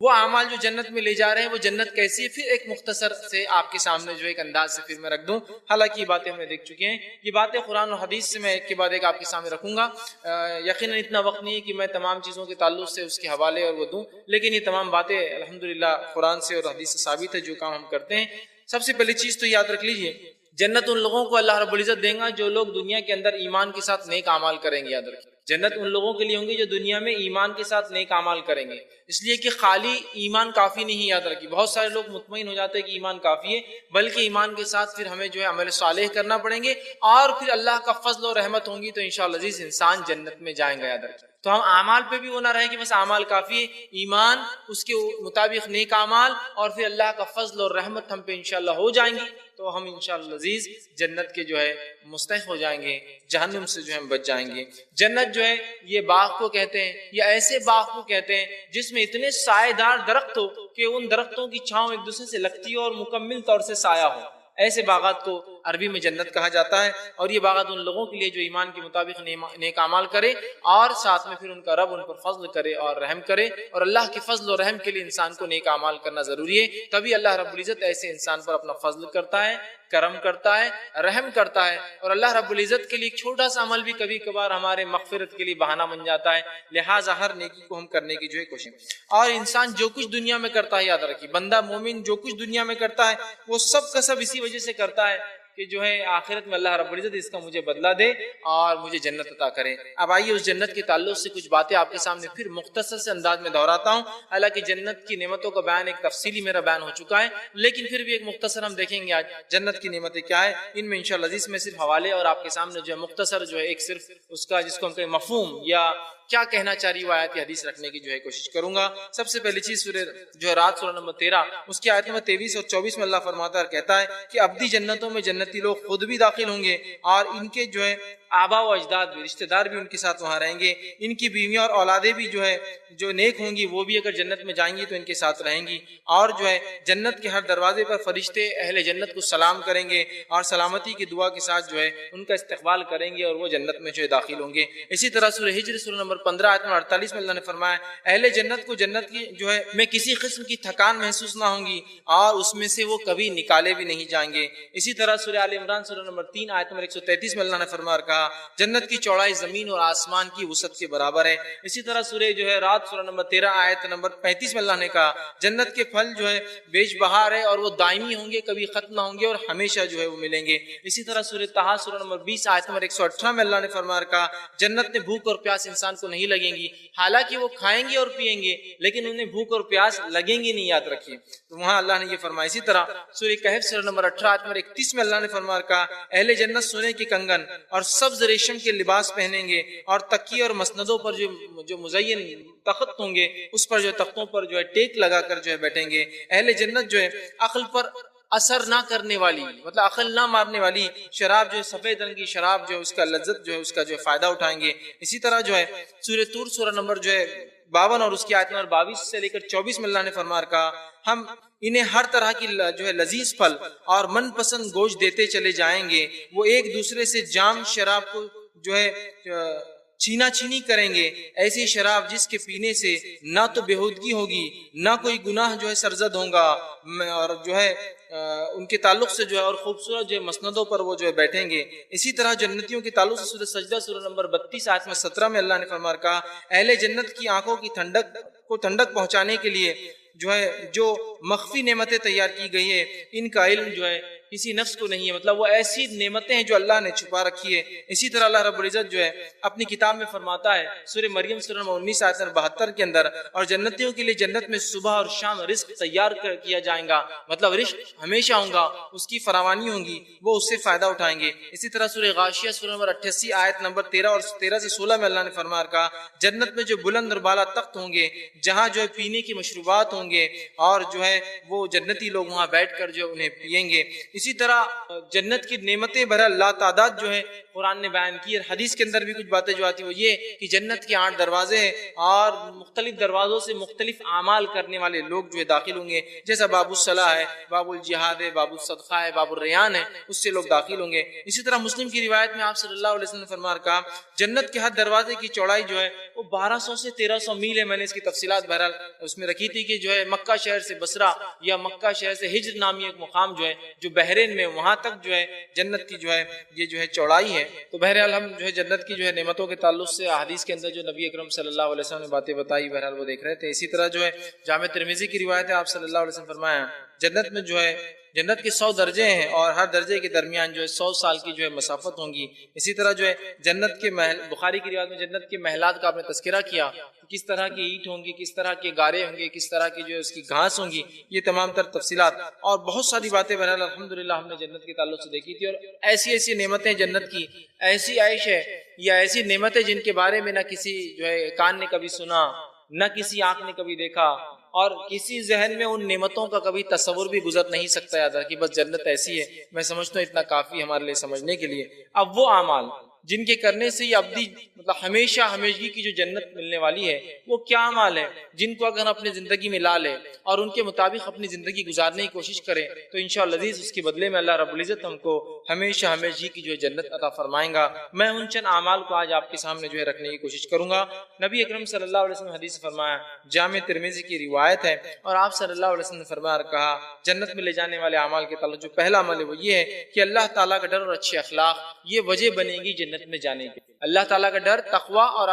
وہ اعمال جو جنت میں لے جا رہے ہیں وہ جنت کیسی ہے، پھر ایک مختصر سے آپ کے سامنے جو ایک انداز سے پھر میں رکھ دوں. حالانکہ یہ باتیں ہم نے دیکھ چکے ہیں، یہ باتیں قرآن و حدیث سے میں ایک کے بعد ایک آپ کے سامنے رکھوں گا. یقیناً اتنا وقت نہیں ہے کہ میں تمام چیزوں کے تعلق سے اس کے حوالے اور وہ دوں، لیکن یہ تمام باتیں الحمدللہ قرآن سے اور حدیث سے ثابت ہے جو کام ہم کرتے ہیں. سب سے پہلی چیز تو یاد رکھ لیجئے، جنت ان لوگوں کو اللہ رب العزت دیں گا جو لوگ دنیا کے اندر ایمان کے ساتھ نیک اعمال کریں گے. یاد رکھیں، جنت ان لوگوں کے لیے ہوں گی جو دنیا میں ایمان کے ساتھ نیک اعمال کریں گے. اس لیے کہ خالی ایمان کافی نہیں. یاد رکھیے، بہت سارے لوگ مطمئن ہو جاتے ہیں کہ ایمان کافی ہے، بلکہ ایمان کے ساتھ پھر ہمیں جو ہے عمل صالح کرنا پڑیں گے، اور پھر اللہ کا فضل و رحمت ہوں گی تو انشاءاللہ عزیز انسان جنت میں جائیں گے. یاد رکھیے، تو ہم اعمال پہ بھی وہ نہ رہے کہ بس اعمال کافی ہے، ایمان اس کے مطابق نیک اعمال اور پھر اللہ کا فضل اور رحمت ہم پہ انشاءاللہ ہو جائیں گی تو ہم انشاءاللہ عزیز جنت کے جو ہے مستحق ہو جائیں گے، جہنم سے جو ہے ہم بچ جائیں گے. جنت جو ہے یہ باغ کو کہتے ہیں، یا ایسے باغ کو کہتے ہیں جس میں اتنے سائے دار درخت ہو کہ ان درختوں کی چھاؤں ایک دوسرے سے لگتی ہو اور مکمل طور سے سایہ ہو. ایسے باغات کو عربی میں جنت کہا جاتا ہے. اور یہ باغات ان لوگوں کے لیے جو ایمان کے مطابق نیک اعمال کرے اور ساتھ میں پھر ان کا رب ان پر فضل کرے اور رحم کرے. اور اللہ کے فضل و رحم کے لیے انسان کو نیک اعمال کرنا ضروری ہے، تبھی اللہ رب العزت ایسے انسان پر اپنا فضل کرتا ہے، کرم کرتا ہے، رحم کرتا ہے. اور اللہ رب العزت کے لیے ایک چھوٹا سا عمل بھی کبھی کبھار ہمارے مغفرت کے لیے بہانہ بن جاتا ہے. لہٰذا ہر نیکی کو ہم کرنے کی جو ہے کوشش. اور انسان جو کچھ دنیا میں کرتا ہے، یاد رکھیے، بندہ مومن جو کچھ دنیا میں کرتا ہے وہ سب کا سب اسی وجہ سے کرتا ہے کہ جو ہے آخرت میں اللہ رب العزت اس کا مجھے بدلہ دے اور مجھے جنت عطا کرے. اب آئیے اس جنت کے تعلق سے کچھ باتیں آپ کے سامنے پھر مختصر سے انداز میں دہراتا ہوں. حالانکہ جنت کی نعمتوں کا بیان ایک تفصیلی میرا بیان ہو چکا ہے، لیکن پھر بھی ایک مختصر ہم دیکھیں گے آج جنت کی نعمتیں کیا ہے. ان میں انشاءاللہ عزیز میں صرف حوالے اور آپ کے سامنے جو ہے مختصر جو ہے ایک صرف اس کا جس کو ہم کہیں مفہوم یا کیا کہنا چاہ رہی وہ آیت حدیث رکھنے کی جو ہے کوشش کروں گا. سب سے پہلی چیز سورہ جو ہے رات سورہ نمبر 13 اس کی آیت نمبر 23 اور 24 میں اللہ فرماتا ہے اور کہتا ہے کہ ابدی جنتوں میں جنتی لوگ خود بھی داخل ہوں گے اور ان کے جو ہے آبا و اجداد بھی، رشتہ دار بھی ان کے ساتھ وہاں رہیں گے. ان کی بیویاں اور اولادیں بھی جو ہے جو نیک ہوں گی وہ بھی اگر جنت میں جائیں گی تو ان کے ساتھ رہیں گی. اور جو ہے جنت کے ہر دروازے پر فرشتے اہل جنت کو سلام کریں گے اور سلامتی کی دعا کے ساتھ جو ہے ان کا استقبال کریں گے اور وہ جنت میں جو ہے داخل ہوں گے. اسی طرح سورہ ہجر سورہ نمبر 15 آیت نمبر 48 میں اللہ نے فرمایا اہل جنت کو جنت کی جو ہے میں کسی قسم کی تھکان محسوس نہ ہوں گی اور اس میں سے وہ کبھی نکالے بھی نہیں جائیں گے. اسی طرح سورہ آل عمران سورہ نمبر 3 آیت نمبر 133 میں اللہ نے فرمایا کہا جنت کی چوڑائی زمین اور آسمان کی وسعت کے برابر ہے. اسی طرح سورہ جو ہے رات سورہ نمبر 13 آیت نمبر 35 میں اللہ نے کہا جنت کے پھل جو ہے بیش بہار ہے اور وہ دائمی ہوں گے، کبھی ختم نہ ہوں گے اور ہمیشہ جو ہے وہ ملیں گے. اسی طرح سورہ طٰہٰ سورہ نمبر 20 آیت نمبر 118 میں اللہ نے فرمایا کہا جنت میں بھوک اور پیاس انسان کو نہیں لگیں گی، حالانکہ وہ کھائیں گے اور پیئیں گے لیکن انہیں بھوک اور پیاس لگیں گی نہیں. یاد رکھیے، تو وہاں اللہ نے یہ فرمایا. اسی طرح سورہ کہف سورہ نمبر 18 آیت نمبر 31 میں اللہ نے فرمایا کہا اہل جنت سونے کے کنگن اور سبز ریشم کے لباس پہنیں گے اور تکیے اور مسندوں پر جو مزین تخت ہوں گے اس پر جو تختوں پر جو ہے ٹیک لگا کر جو ہے بیٹھیں گے. اہل جنت جو ہے عقل پر اثر نہ کرنے والی، مطلب عقل نہ مارنے والی شراب جو ہے سفید رنگ کی شراب جو ہے اس کا لذت جو ہے اس کا جو ہے فائدہ اٹھائیں گے. اسی طرح جو ہے سورہ طور سورہ نمبر جو ہے 52 اور اس کی آیت نمبر 22 سے لے کر 24 میں اللہ نے فرمایا کہا ہم انہیں ہر طرح کی جو ہے لذیذ پھل اور من پسند گوشت دیتے چلے جائیں گے. وہ ایک دوسرے سے جام شراب کو جو ہے چھینا چھینی کریں گے، ایسی شراب جس کے پینے سے نہ تو بےہودگی ہوگی نہ کوئی گناہ جو ہے سرزد ہوگا، اور جو ہے ان کے تعلق سے جو ہے اور خوبصورت جو ہے مسندوں پر وہ جو ہے بیٹھیں گے. اسی طرح جنتیوں کے تعلق سے سورہ سجدہ سورہ نمبر 32 آیت میں 17 میں اللہ نے فرمایا کہا اہل جنت کی آنکھوں کی ٹھنڈک پہنچانے کے لیے جو ہے جو مخفی نعمتیں تیار کی گئی ہے ان کا علم جو ہے کسی نفس کو نہیں ہے، مطلب وہ ایسی نعمتیں ہیں جو اللہ نے چھپا رکھی ہے. اسی طرح اللہ رب العزت جو ہے اپنی کتاب میں فرماتا ہے سورہ مریم سورہ نمبر 19 آیت نمبر 72 کے اندر اور جنتیوں کے لیے جنت میں صبح اور شام رزق تیار کیا جائے گا، مطلب رزق ہمیشہ ہوگا، اس کی فراوانی ہوگی، وہ اس سے فائدہ اٹھائیں گے. اسی طرح سورہ غاشیہ سورہ نمبر 88 آیت نمبر 13 اور 13 سے 16 میں اللہ نے فرمایا کہا جنت میں جو بلند اور بالا تخت ہوں گے جہاں جو ہے پینے کی مشروبات ہوں گے اور جو ہے وہ جنتی لوگ وہاں بیٹھ کر جو انہیں پئیں گے. اسی طرح جنت کی نعمتیں بہرحال لا تعداد جو ہے قرآن نے بیان کی، اور حدیث کے اندر بھی کچھ باتیں جو آتی ہیں وہ یہ کہ جنت کے 8 دروازے ہیں اور مختلف دروازوں سے مختلف اعمال کرنے والے لوگ جو ہے داخل ہوں گے، جیسا باب الصلاح ہے، باب الجہاد ہے، باب الصدقہ ہے، باب الریان ہے، اس سے لوگ داخل ہوں گے۔ اسی طرح مسلم کی روایت میں آپ صلی اللہ علیہ وسلم نے فرمایا کہا جنت کے ہر دروازے کی چوڑائی جو ہے وہ 1200 سے 1300 میل ہے۔ میں نے اس کی تفصیلات بہرحال اس میں رکھی تھی کہ جو ہے مکہ شہر سے بصرہ یا مکہ شہر سے ہجر نامی ایک مقام جو ہے جو بحرین میں، وہاں تک جو ہے جنت کی جو ہے یہ جو ہے چوڑائی ہے۔ تو بہرحال ہم جو ہے جنت کی جو ہے نعمتوں کے تعلق سے احادیث کے اندر جو نبی اکرم صلی اللہ علیہ وسلم نے باتیں بتائی بہرحال وہ دیکھ رہے تھے۔ اسی طرح جو ہے جامع ترمذی کی روایت ہے، آپ صلی اللہ علیہ وسلم فرمایا جنت میں جو ہے جنت کے 100 درجے ہیں اور ہر درجے کے درمیان جو ہے 100 سال کی جو ہے مسافت ہوں گی۔ اسی طرح جو ہے جنت کے محل، بخاری کی روایت میں جنت کے محلات کا آپ نے تذکرہ کیا، کس طرح کی اینٹ ہوں گی، کس طرح کے گارے ہوں گے، کس طرح کی جو ہے اس کی گھاس ہوں گی، یہ تمام تر تفصیلات اور بہت ساری باتیں بہرحال الحمدللہ ہم نے جنت کے تعلق سے دیکھی تھی۔ اور ایسی ایسی نعمتیں جنت کی، ایسی عیش ہے یا ایسی نعمتیں جن کے بارے میں نہ کسی جو ہے کان نے کبھی سنا، نہ کسی آنکھ نے کبھی دیکھا، اور کسی ذہن میں ان نعمتوں کا کبھی تصور بھی گزر نہیں سکتا یاد رکھیے۔ بس جنت ایسی ہے، میں سمجھتا ہوں اتنا کافی ہمارے لیے سمجھنے کے لیے۔ اب وہ اعمال جن کے کرنے سے یہ ابدی مطلب ہمیشہ ہمیشگی کی جو جنت ملنے والی ہے وہ کیا اعمال ہے جن کو اگر ہم اپنی زندگی میں لا لیں اور ان کے مطابق اپنی زندگی گزارنے کی کوشش کریں تو انشاءاللہ عزیز اس کے بدلے میں اللہ رب العزت ہم کو ہمیشہ ہمیشگی کی جو ہے جنت عطا فرمائیں گا۔ میں ان چند اعمال کو آج آپ کے سامنے جو ہے رکھنے کی کوشش کروں گا۔ نبی اکرم صلی اللہ علیہ وسلم حدیث فرمایا، جامع ترمذی کی روایت ہے، اور آپ صلی اللہ علیہ وسلم نے فرمایا اور کہا جنت میں لے جانے والے اعمال کے تعلق جو پہلا عمل ہے وہ یہ ہے کہ اللہ تعالیٰ کا ڈر اور اچھے اخلاق یہ وجہ بنے گی جنت میں جانے کی۔ اللہ تعالیٰ کا ڈر، تقوی اور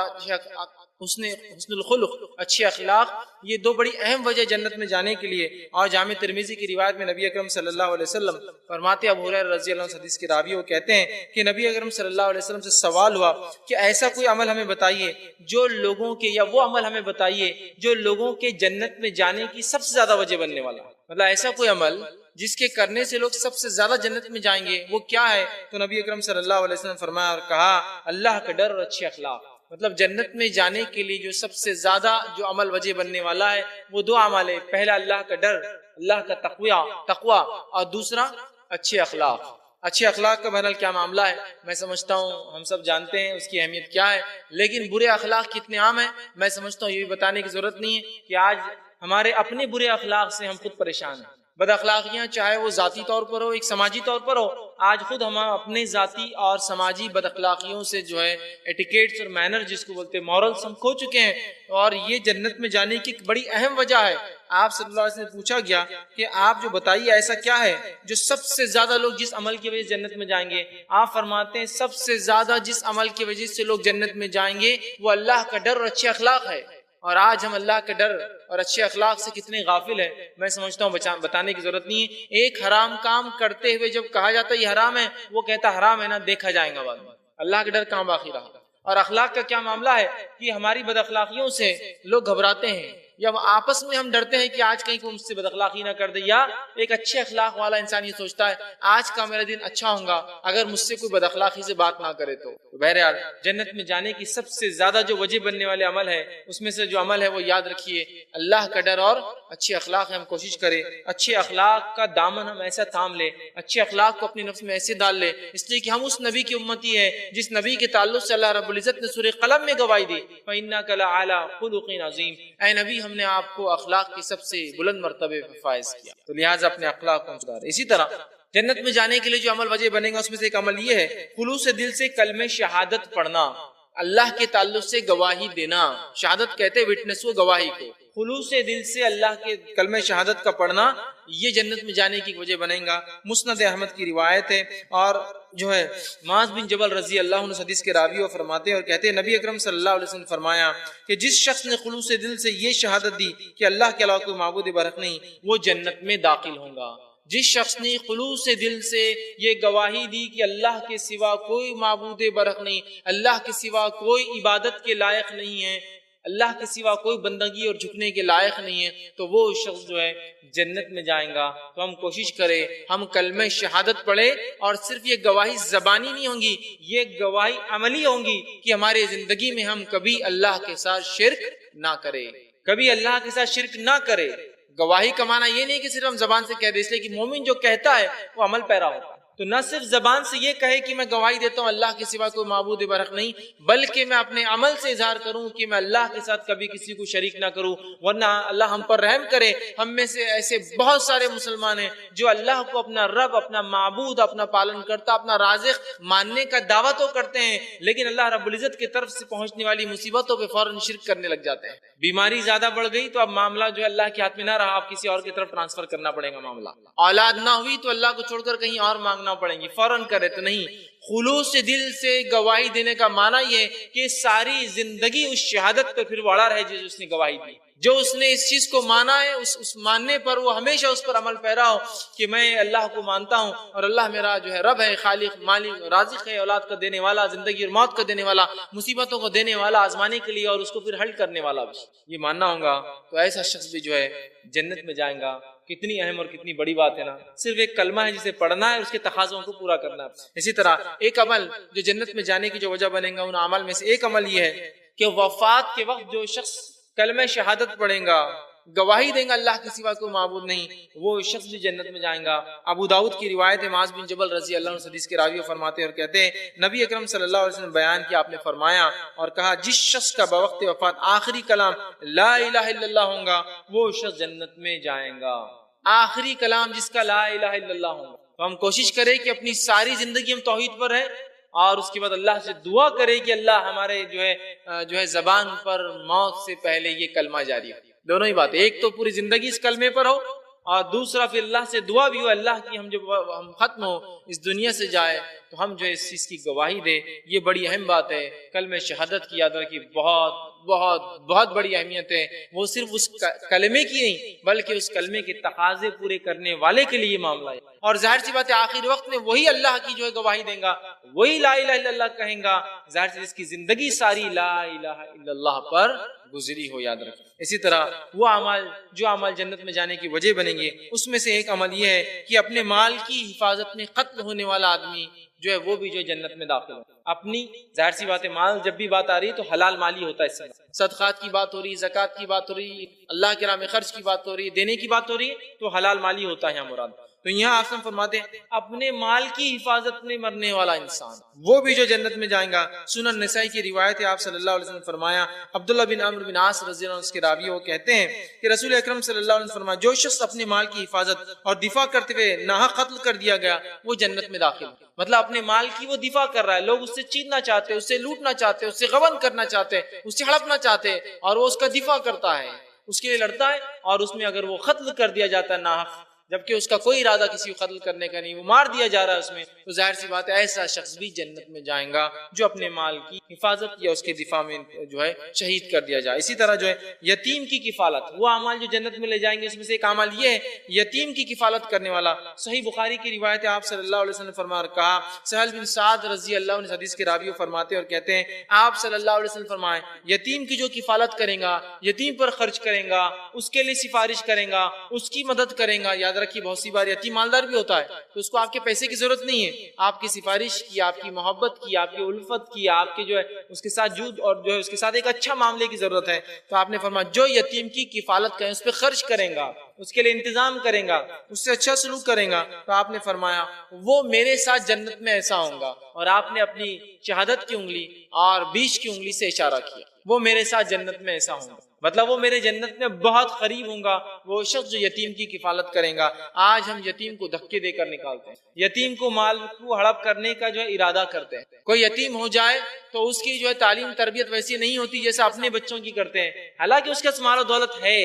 حسن الخلق، اچھے اخلاق، یہ دو بڑی اہم وجہ جنت میں جانے کے لیے۔ اور جامع ترمذی کی روایت میں نبی اکرم صلی اللہ علیہ وسلم فرماتے، ابو ہریرہ رضی اللہ عنہ حدیث کے راوی وہ کہتے ہیں کہ نبی اکرم صلی اللہ علیہ وسلم سے سوال ہوا کہ ایسا کوئی عمل ہمیں بتائیے جو لوگوں کے، یا وہ عمل ہمیں بتائیے جو لوگوں کے جنت میں جانے کی سب سے زیادہ وجہ بننے والا، مطلب ایسا کوئی عمل جس کے کرنے سے لوگ سب سے زیادہ جنت میں جائیں گے وہ کیا ہے؟ تو نبی اکرم صلی اللہ علیہ وسلم فرمایا اور کہا اللہ کا ڈر اور اچھے اخلاق۔ مطلب جنت میں جانے کے لیے جو سب سے زیادہ جو عمل وجہ بننے والا ہے وہ دو اعمال ہے، پہلا اللہ کا ڈر، اللہ کا تقوی، اور دوسرا اچھے اخلاق۔ اچھے اخلاق کا بہرحال کیا معاملہ ہے میں سمجھتا ہوں ہم سب جانتے ہیں اس کی اہمیت کیا ہے، لیکن برے اخلاق کتنے عام ہیں میں سمجھتا ہوں یہ بھی بتانے کی ضرورت نہیں ہے کہ آج ہمارے اپنے برے اخلاق سے ہم خود پریشان ہیں۔ بد اخلاقیاں چاہے وہ ذاتی طور پر ہو، ایک سماجی طور پر ہو، آج خود ہم اپنے ذاتی اور سماجی بد اخلاقیوں سے جو ہے ایٹیکیٹس اور مینر جس کو بولتے ہیں مورلز ہم کھو چکے ہیں، اور یہ جنت میں جانے کی ایک بڑی اہم وجہ ہے۔ آپ صلی اللہ علیہ وسلم سے پوچھا گیا کہ آپ جو بتائیے ایسا کیا ہے جو سب سے زیادہ لوگ جس عمل کی وجہ سے جنت میں جائیں گے؟ آپ فرماتے ہیں سب سے زیادہ جس عمل کی وجہ سے لوگ جنت میں جائیں گے وہ اللہ کا ڈر اور اچھے اخلاق ہے۔ اور آج ہم اللہ کے ڈر اور اچھے اخلاق سے کتنے غافل ہیں میں سمجھتا ہوں بتانے کی ضرورت نہیں ہے۔ ایک حرام کام کرتے ہوئے جب کہا جاتا ہے یہ حرام ہے، وہ کہتا حرام ہے نا، دیکھا جائے گا بعد میں۔ اللہ کا ڈر کہاں باقی رہا؟ اور اخلاق کا کیا معاملہ ہے کہ ہماری بد اخلاقیوں سے لوگ گھبراتے ہیں، یا آپس میں ہم ڈرتے ہیں کہ آج کہیں کوئی مجھ سے بد اخلاقی نہ کر دے، یا ایک اچھے اخلاق والا انسان یہ سوچتا ہے آج کا میرا دن اچھا ہوگا اگر مجھ سے کوئی بد اخلاقی سے بات نہ کرے تو۔ بہرحال جنت میں جانے کی سب سے زیادہ جو وجہ بننے والے عمل ہے اس میں سے جو عمل ہے وہ یاد رکھیے اللہ کا ڈر اور اچھے اخلاق ہے۔ ہم کوشش کریں اچھے اخلاق کا دامن ہم ایسا تھام لیں، اچھے اخلاق کو اپنے نفس میں ایسے ڈال لیں، اس لیے کہ ہم اس نبی کی امتی ہے جس نبی کے تعلق سے اللہ رب العزت نے سورہ قلم میں گواہی دی فَإِنَّكَ لَعَلَىٰ خُلُقٍ عَظِيمٍ، اے نبی ہم نے آپ کو اخلاق کی سب سے بلند مرتبے پر فائز کیا، تو لہٰذا اپنے اخلاق کو سدھاریں۔ اسی طرح جنت میں جانے کے لیے جو عمل وجہ بنے گا اس میں سے ایک عمل یہ ہے خلوص دل سے کلمہ شہادت پڑھنا، اللہ کے تعلق سے گواہی دینا۔ شہادت کہتے ہیں وٹنس کو، گواہی کو۔ خلوص دل سے اللہ کے کلمہ شہادت کا پڑھنا یہ جنت میں جانے کی وجہ بنے گا۔ مسند احمد کی روایت ہے، اور جو ہے معاذ بن جبل رضی اللہ عنہ حدیث کے راوی اور فرماتے ہیں اور کہتے ہیں نبی اکرم صلی اللہ علیہ وسلم نے فرمایا کہ جس شخص نے خلوص دل سے یہ شہادت دی کہ اللہ کے علاوہ کوئی معبود برحق نہیں، وہ جنت میں داخل ہوگا۔ جس شخص نے خلوص دل سے یہ گواہی دی کہ اللہ کے سوا کوئی معبود برحق نہیں، اللہ کے سوا کوئی عبادت کے لائق نہیں ہے، اللہ کے سوا کوئی بندگی اور جھکنے کے لائق نہیں ہے، تو وہ شخص جو ہے جنت میں جائیں گا۔ تو ہم کوشش کریں ہم کلمہ شہادت پڑھیں، اور صرف یہ گواہی زبانی نہیں ہوں گی، یہ گواہی عملی ہوں گی کہ ہمارے زندگی میں ہم کبھی اللہ کے ساتھ شرک نہ کریں، کبھی اللہ کے ساتھ شرک نہ کریں۔ گواہی کا معنی یہ نہیں کہ صرف ہم زبان سے کہہ دیں، اس لیے کہ مومن جو کہتا ہے وہ عمل پیرا ہوتا ہے۔ تو نہ صرف زبان سے یہ کہے کہ میں گواہی دیتا ہوں اللہ کے سوا کوئی معبود برحق نہیں، بلکہ میں اپنے عمل سے اظہار کروں کہ میں اللہ کے ساتھ کبھی کسی کو شریک نہ کروں، ورنہ اللہ ہم پر رحم کرے۔ ہم میں سے ایسے بہت سارے مسلمان ہیں جو اللہ کو اپنا رب، اپنا معبود، اپنا پالن کرتا، اپنا رازق ماننے کا دعویٰ تو کرتے ہیں، لیکن اللہ رب العزت کی طرف سے پہنچنے والی مصیبتوں پہ فوراً شرک کرنے لگ جاتے ہیں۔ بیماری زیادہ بڑھ گئی تو اب معاملہ جو ہے اللہ کے ہاتھ میں نہ رہا، اب کسی اور کی طرف ٹرانسفر کرنا پڑے گا معاملہ۔ اولاد نہ ہوئی تو اللہ کو چھوڑ کر کہیں اور مانگنا پڑیں گی، فوراً کرے تو نہیں۔ خلوص سے دل سے گواہی دینے کا معنی یہ ہے کہ ساری زندگی اس شہادت پر پھر وہ اڑا رہے جس اس نے گواہی دی، جو اس نے اس چیز کو مانا ہے، اس ماننے پر وہ ہمیشہ اس پر عمل پیرا ہو کہ میں اللہ کو مانتا ہوں اور اللہ میرا جو ہے رب ہے، خالق، مالک، رازق ہے، اولاد کا دینے والا، زندگی اور موت کا دینے والا، مصیبتوں کو دینے والا، آزمانے کے لیے اور اس کو پھر حل کرنے والا بھی یہ ماننا ہوگا، تو ایسا شخص بھی جو ہے جنت میں جائیں گا۔ کتنی اہم اور کتنی بڑی بات ہے نا، صرف ایک کلمہ ہے جسے پڑھنا ہے اور اس کے تقاضوں کو پورا کرنا ہے۔ اسی طرح ایک عمل جو جنت میں جانے کی جو وجہ بنے گا، ان اعمال میں سے ایک عمل یہ ہے کہ وفات کے وقت جو شخص کلمہ شہادت پڑھیں گا، گواہی دیں گا اللہ کے سوا کوئی معبود نہیں، وہ شخص بھی جنت میں جائیں گا۔ ابو داؤد کی روایت ہے، معاذ بن جبل رضی اللہ عنہ حدیث کے راوی فرماتے ہیں اور کہتے ہیں نبی اکرم صلی اللہ علیہ وسلم بیان کیا، آپ نے فرمایا اور کہا جس شخص کا بوقت وفات آخری کلام لا الہ الا اللہ ہوگا وہ شخص جنت میں جائیں گا۔ آخری کلام جس کا لا الہ الا اللہ ہوگا، تو ہم کوشش کریں کہ اپنی ساری زندگی ہم توحید پر رہیں اور اس کے بعد اللہ سے دعا کرے کہ اللہ ہمارے جو ہے زبان پر موت سے پہلے یہ کلمہ جاری ہو۔ دونوں ہی باتیں، ایک تو پوری زندگی اس کلمے پر ہو اور دوسرا پھر اللہ سے دعا بھی ہو اللہ کی ہم جب ہم ختم ہو اس دنیا سے جائے تو ہم جو اس چیز کی گواہی دے۔ یہ بڑی اہم بات ہے، کلمہ شہادت کی یاد رکھیے، بہت بہت بہت بڑی اہمیت ہے۔ وہ صرف اس کلمے کی نہیں بلکہ اس کلمے کے تقاضے پورے کرنے والے کے لیے معاملہ ہے۔ اور ظاہر سی بات ہے آخر وقت میں وہی اللہ کی جو ہے گواہی دیں گا، وہی لا الہ الا اللہ کہیں گا، ظاہر سی اس کی زندگی ساری لا الہ الا اللہ پر گزری ہو، یاد رکھیں۔ اسی طرح وہ جو اعمال جنت میں جانے کی وجہ بنیں گے، اس میں سے ایک عمل یہ ہے کہ اپنے مال کی حفاظت میں قتل ہونے والا آدمی جو ہے وہ بھی جو جنت میں داخل ہو۔ اپنی ظاہر سی بات ہے، مال جب بھی بات آ رہی ہے تو حلال مالی ہوتا ہے، اس سے صدقات کی بات ہو رہی، زکوٰۃ کی بات ہو رہی، اللہ کے راہ میں خرچ کی بات ہو رہی، دینے کی بات ہو رہی ہے تو حلال مالی ہوتا ہے یہاں مراد۔ تو یہاں آپ فرماتے ہیں اپنے مال کی حفاظت میں مرنے والا انسان وہ بھی جو جنت میں جائیں گا۔ سنن نسائی کی روایت ہے، آپ صلی اللہ علیہ وسلم فرمایا، عبداللہ بن عمرو بن عاص رضی اللہ عنہ اس کے راوی وہ کہتے ہیں کہ رسول اکرم صلی اللہ علیہ وسلم فرمایا جو شخص اپنے مال کی حفاظت اور دفاع کرتے ہوئے ناحق قتل کر دیا گیا وہ جنت میں داخل۔ مطلب اپنے مال کی وہ دفاع کر رہا ہے، لوگ اس سے چھیننا چاہتے، اس سے لوٹنا چاہتے، اس سے غبن کرنا چاہتے، اس سے ہڑپنا چاہتے، اور وہ اس کا دفاع کرتا ہے، اس کے لیے لڑتا ہے، اور اس میں اگر وہ قتل کر دیا جاتا ہے ناحق، جبکہ اس کا کوئی ارادہ کسی کو قتل کرنے کا نہیں، وہ مار دیا جا رہا ہے اس میں، تو ظاہر سی بات ہے ایسا شخص بھی جنت میں جائیں گا جو اپنے مال کی حفاظت یا اس کے دفاع میں جو ہے شہید کر دیا جائے۔ اسی طرح جو ہے یتیم کی کفالت، وہ اعمال جو جنت میں لے جائیں گے، اس میں سے ایک عمل یہ ہے یتیم کی کفالت کرنے والا۔ صحیح بخاری کی روایت ہے، آپ صلی اللہ علیہ وسلم فرما کہا، سہل بن سعد رضی اللہ عنہ حدیث کے راوی فرماتے اور کہتے ہیں آپ صلی اللہ علیہ وسلم فرمائے یتیم کی جو کفالت کرے گا، یتیم پر خرچ کرے گا، اس کے لیے سفارش کرے گا، اس کی مدد کرے گا، یاد رکھیے بہت سی بار یتیم مالدار بھی ہوتا ہے تو اس کو آپ کے پیسے کی ضرورت نہیں ہے، آپ کی سفارش کی، آپ کی محبت کی، آپ کی الفت کی، آپ کے جو ہے اس کے ساتھ جود اور جو ہے اس کے ساتھ ایک اچھا معاملے کی ضرورت ہے، تو آپ نے فرمایا جو یتیم کی کفالت کریں، اس پہ خرچ کریں گا، اس کے لیے انتظام کریں گا، اس سے اچھا سلوک کریں گا، تو آپ نے فرمایا وہ میرے ساتھ جنت میں ایسا ہوں گا، اور آپ نے اپنی شہادت کی انگلی اور بیچ کی انگلی سے اشارہ کیا، وہ میرے ساتھ جنت میں ایسا ہوں گا، مطلب وہ میرے جنت میں بہت قریب ہوں گا وہ شخص جو یتیم کی کفالت کریں گا۔ آج ہم یتیم کو دھکے دے کر نکالتے ہیں، یتیم کو مال کو ہڑپ کرنے کا جو ہے ارادہ کرتے ہیں، کوئی یتیم ہو جائے تو اس کی جو ہے تعلیم تربیت ویسی نہیں ہوتی جیسے اپنے بچوں کی کرتے ہیں، حالانکہ اس کے پاس مال و دولت ہے،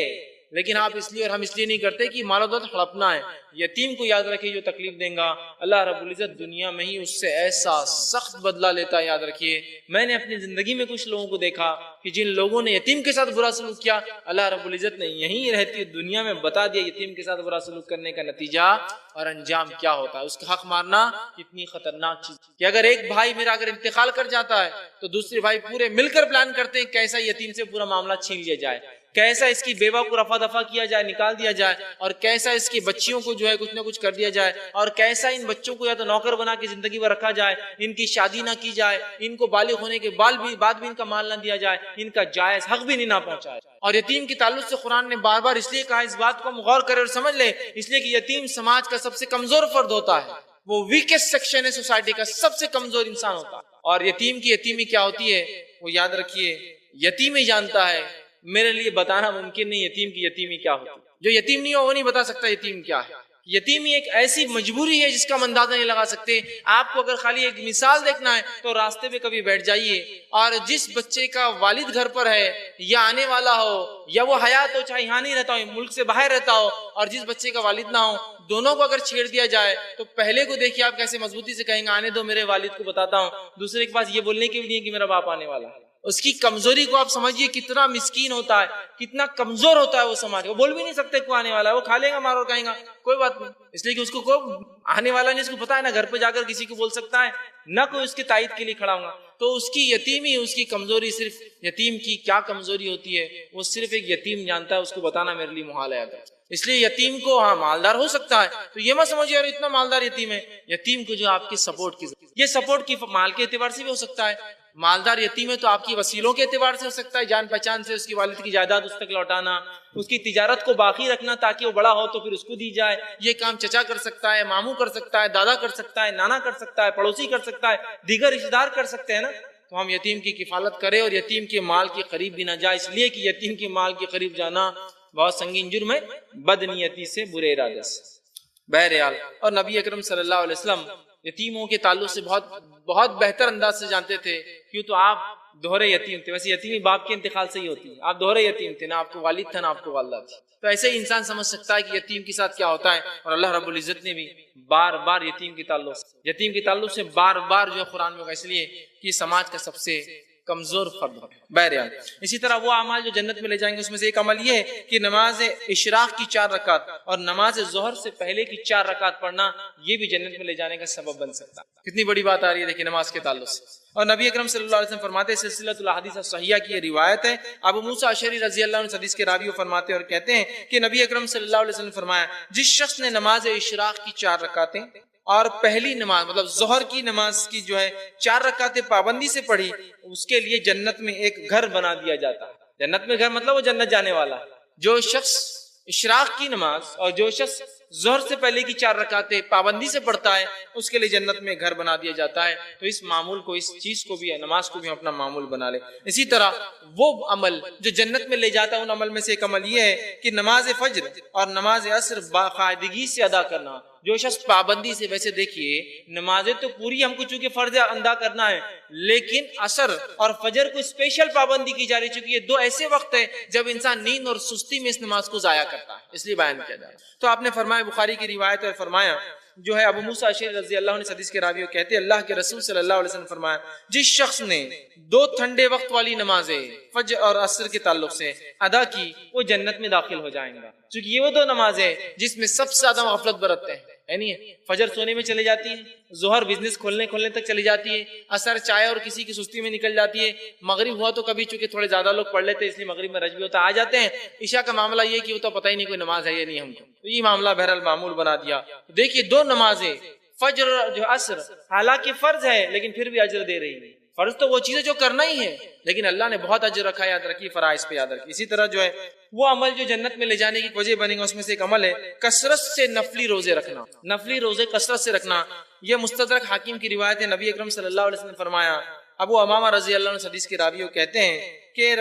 لیکن آپ اس لیے اور ہم اس لیے نہیں کرتے کہ مال و دولت ہڑپنا ہے۔ یتیم کو یاد رکھیے جو تکلیف دیں گا اللہ رب العزت دنیا میں ہی اس سے ایسا سخت بدلہ لیتا ہے، یاد رکھیے۔ میں نے اپنی زندگی میں کچھ لوگوں کو دیکھا کہ جن لوگوں نے یتیم کے ساتھ برا سلوک کیا، اللہ رب العزت نے یہیں رہتی دنیا میں بتا دیا یتیم کے ساتھ برا سلوک کرنے کا نتیجہ اور انجام کیا ہوتا ہے۔ اس کا حق مارنا کتنی خطرناک چیز کہ اگر ایک بھائی میرا اگر انتقال کر جاتا ہے تو دوسرے بھائی پورے مل کر پلان کرتے ہیں کیسا یتیم سے پورا معاملہ چھین لیا جائے، کیسا اس کی بیوہ کو رفع دفع کیا جائے، نکال دیا جائے، اور کیسا اس کی بچیوں کو جو ہے کچھ نہ کچھ کر دیا جائے، اور کیسا ان بچوں کو یا تو نوکر بنا کے زندگی میں رکھا جائے، ان کی شادی نہ کی جائے، ان کو بالغ ہونے کے بعد بھی ان کا مال نہ دیا جائے، ان کا جائز حق بھی نہیں نہ پہنچایا۔ اور یتیم کے تعلق سے قرآن نے بار بار اس لیے کہا، اس بات کو ہم غور کریں اور سمجھ لیں، اس لیے کہ یتیم سماج کا سب سے کمزور فرد ہوتا ہے، وہ ویکسٹ سیکشن ہے سوسائٹی کا، سب سے کمزور انسان ہوتا ہے۔ اور یتیم کی یتیمی کیا ہوتی ہے وہ یاد رکھیے، یتیم ہی جانتا ہے، میرے لیے بتانا ممکن نہیں یتیم کی یتیمی کیا ہوتی ہے۔ جو یتیم نہیں ہو وہ نہیں بتا سکتا یتیم کیا ہے۔ یتیمی ایک ایسی مجبوری ہے جس کا ہم اندازہ نہیں لگا سکتے۔ آپ کو اگر خالی ایک مثال دیکھنا ہے تو راستے پہ کبھی بیٹھ جائیے، اور جس بچے کا والد گھر پر ہے یا آنے والا ہو، یا وہ حیات ہو چاہے یہاں نہیں رہتا ہو، ملک سے باہر رہتا ہو، اور جس بچے کا والد نہ ہو، دونوں کو اگر چھیڑ دیا جائے تو پہلے کو دیکھیے آپ کیسے مضبوطی سے کہیں گے آنے دو میرے والد کو بتاتا ہوں، دوسرے کے پاس یہ بولنے کے لیے کہ میرا باپ آنے والا ہے۔ اس کی کمزوری کو آپ سمجھیے، کتنا مسکین ہوتا ہے، کتنا کمزور ہوتا ہے وہ سماج۔ وہ بول بھی نہیں سکتے کو آنے والا ہے، وہ کھا لے گا مار اور کہیں گا کوئی بات نہیں، اس لیے کہ اس کو کوئی آنے والا نہیں، اس کو پتا ہے نا گھر پہ جا کر کسی کو بول سکتا ہے، نہ کوئی اس کی تائید کے لیے کھڑا ہوگا۔ تو اس کی یتیمی، اس کی کمزوری، صرف یتیم کی کیا کمزوری ہوتی ہے وہ صرف ایک یتیم جانتا ہے، اس کو بتانا میرے لیے محال ہے۔ اس لیے یتیم کو ہاں مالدار ہو سکتا ہے تو یہ مت سمجھیے اور اتنا مالدار یتیم ہے، یتیم کو جو آپ کی سپورٹ کی، یہ سپورٹ کی مال کے اعتبار سے بھی ہو سکتا ہے، مالدار یتیم ہے تو آپ کی وسیلوں کے اعتبار سے ہو سکتا ہے، جان پہچان سے اس کی والد کی جائیداد اس تک لوٹانا، اس کی تجارت کو باقی رکھنا تاکہ وہ بڑا ہو تو پھر اس کو دی جائے، یہ کام چچا کر سکتا ہے، ماموں کر سکتا ہے، دادا کر سکتا ہے، نانا کر سکتا ہے، پڑوسی کر سکتا ہے، دیگر رشتہ دار کر سکتے ہیں نا۔ تو ہم یتیم کی کفالت کریں اور یتیم کے مال کے قریب بھی نہ جائے، اس لیے کہ یتیم کے مال کے قریب جانا بہت سنگین جرم ہے، بدنیتی سے، برے ارادے سے۔ بہرحال، اور نبی اکرم صلی اللہ علیہ وسلم یتیموں کے تعلق سے بہت بہتر انداز سے جانتے تھے، کیوں تو آپ دوہرے یتیم تھے۔ ویسے یتیمی باپ کے انتقال سے ہی ہوتی ہے، آپ دوہرے یتیم تھے، نہ آپ کو والد تھا نہ آپ کو والدہ تھی۔ تو ایسے ہی انسان سمجھ سکتا ہے کہ یتیم کے ساتھ کیا ہوتا ہے، اور اللہ رب العزت نے بھی بار بار یتیم کے تعلق سے بار بار جو قرآن میں، اس لیے کہ سماج کا سب سے کمزور فرد ہے۔ بہرحال اسی طرح وہ اعمال جو جنت میں لے جائیں گے اس میں سے ایک عمل یہ ہے کہ نماز اشراق کی 4 رکعت اور نماز ظہر سے پہلے کی 4 رکعت پڑھنا، یہ بھی جنت میں لے جانے کا سبب بن سکتا ہے۔ کتنی بڑی بات آ رہی ہے دیکھیں نماز کے تعلق سے۔ اور نبی اکرم صلی اللہ علیہ وسلم فرماتے ہیں، سلسلۃ الاحادیث الصحیحہ کی یہ روایت ہے، ابو موسیٰ اشعری رضی اللہ عنہ حدیث کے راوی وہ فرماتے ہیں اور کہتے ہیں کہ نبی اکرم صلی اللہ علیہ وسلم فرمایا، جس شخص نے نماز اشراق کی 4 رکعتیں اور پہلی نماز مطلب ظہر کی نماز کی جو ہے 4 رکعتیں پابندی سے پڑھی، اس کے لیے جنت میں ایک گھر بنا دیا جاتا ہے۔ جنت میں گھر مطلب وہ جنت جانے والا۔ جو شخص اشراق کی نماز اور جو شخص ظہر سے پہلے کی 4 رکعتیں پابندی سے پڑھتا ہے اس کے لیے جنت میں گھر بنا دیا جاتا ہے۔ تو اس معمول کو، اس چیز کو بھی، نماز کو بھی اپنا معمول بنا لے۔ اسی طرح وہ عمل جو جنت میں لے جاتا ہے، ان عمل میں سے ایک عمل یہ ہے کہ نماز فجر اور نماز عصر باقاعدگی سے ادا کرنا۔ جو شخص پابندی سے، ویسے دیکھیے نمازیں تو پوری ہم کو چونکہ فرض ادا کرنا ہے، لیکن عصر اور فجر کو اسپیشل پابندی کی جا رہی، چونکہ یہ 2 ایسے وقت ہیں جب انسان نیند اور سستی میں اس نماز کو ضائع کرتا ہے، اس لیے بیان کیا جا رہا ہے۔ تو آپ نے فرمایا، بخاری کی روایت ہے، فرمایا جو ہے ابو موسیٰ اشعری رضی اللہ عنہ حدیث کے راوی کہتے ہیں، اللہ کے رسول صلی اللہ علیہ وسلم فرمایا، جس شخص نے 2 ٹھنڈے وقت والی نمازیں فجر اور عصر کے تعلق سے ادا کی وہ جنت میں داخل ہو جائیں گا۔ چونکہ یہ وہ 2 نمازیں جس میں سب سے زیادہ غفلت برتتے ہیں، یعنی فجر سونے میں چلے جاتی ہے، ظہر بزنس کھولنے تک چلی جاتی ہے، عصر چائے اور کسی کی سستی میں نکل جاتی ہے، مغرب ہوا تو کبھی چونکہ تھوڑے زیادہ لوگ پڑھ لیتے ہیں اس لیے مغرب میں رج بھی ہوتا آ جاتے ہیں، عشاء کا معاملہ یہ کہ وہ تو پتہ ہی نہیں کوئی نماز ہے یا نہیں ہم کو، تو یہ معاملہ بہرحال معمول بنا دیا۔ دیکھیے 2 نمازیں فجر جو عصر حالانکہ فرض ہے لیکن پھر بھی اجر دے رہی ہے۔ فرض تو وہ چیزیں جو کرنا ہی ہے لیکن اللہ نے بہت اجر رکھا، یاد رکھیے فرائض پہ یاد رکھیے۔ اسی طرح جو ہے وہ عمل جو جنت میں لے جانے کی وجہ بنے گا اس میں سے ایک عمل ہے کثرت سے نفلی روزے رکھنا۔ نفلی روزے کثرت سے رکھنا، یہ مستدرک حاکم کی روایت ہے، نبی اکرم صلی اللہ علیہ وسلم فرمایا، ابو امامہ رضی اللہ عنہ حدیث کے راوی کہتے ہیں کہ